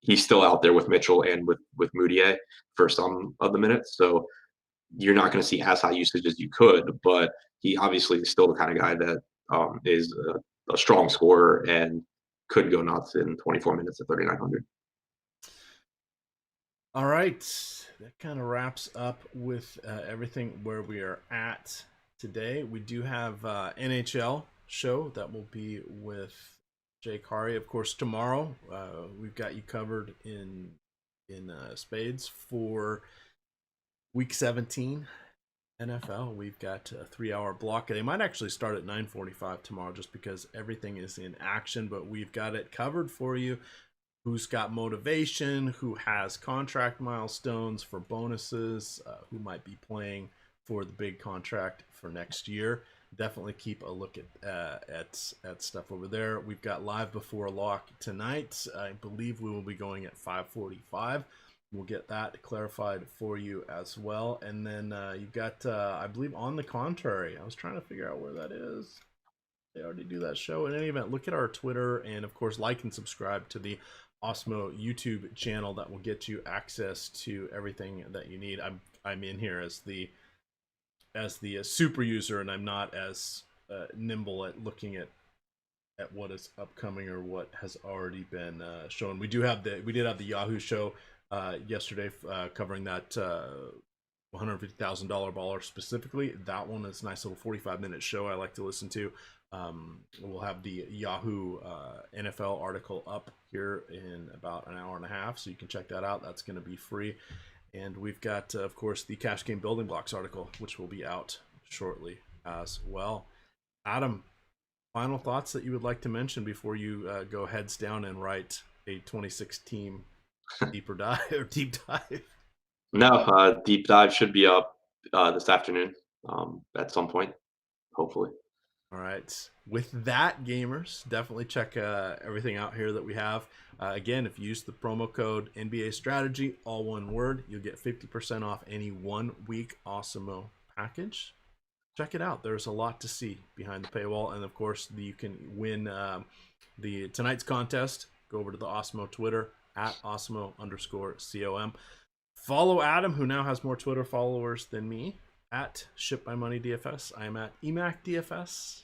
[SPEAKER 2] he's still out there with Mitchell and with Moutier for some of the minutes. So you're not going to see as high usage as you could, but he obviously is still the kind of guy that is a strong scorer and could go nuts in 24 minutes at 3,900.
[SPEAKER 1] All right, that kind of wraps up with everything where we are at today. We do have NHL show that will be with Jake Hari. Of course, tomorrow we've got you covered in spades for Week 17 NFL. We've got a 3-hour block. They might actually start at 9:45 tomorrow just because everything is in action, but we've got it covered for you. Who's got motivation, who has contract milestones for bonuses, who might be playing for the big contract for next year. Definitely keep a look at stuff over there. We've got live before lock tonight. I believe we will be going at 5:45. We'll get that clarified for you as well. And then you've got, I believe, On the Contrary. I was trying to figure out where that is. They already do that show. In any event, look at our Twitter and, of course, like and subscribe to the Osmo YouTube channel. That will get you access to everything that you need. I'm in here as the super user, and I'm not as nimble at looking at what is upcoming or what has already been shown. We did have the Yahoo show yesterday covering that $150,000 baller specifically. That one is a nice little 45-minute show I like to listen to. We'll have the Yahoo NFL article up here in about an hour and a half, so you can check that out. That's going to be free. And we've got, of course, the Cash Game Building Blocks article, which will be out shortly as well. Adam, final thoughts that you would like to mention before you go heads down and write a 26-team deep dive?
[SPEAKER 2] No, deep dive should be up this afternoon at some point, hopefully.
[SPEAKER 1] All right. With that, gamers, definitely check everything out here that we have. Again, if you use the promo code NBA Strategy, all one word, you'll get 50% off any 1 week Osmo package. Check it out. There's a lot to see behind the paywall. And, of course, you can win tonight's contest. Go over to the Osmo Twitter, at Osmo_COM. Follow Adam, who now has more Twitter followers than me, at Ship My Money DFS. I am at EMAC DFS.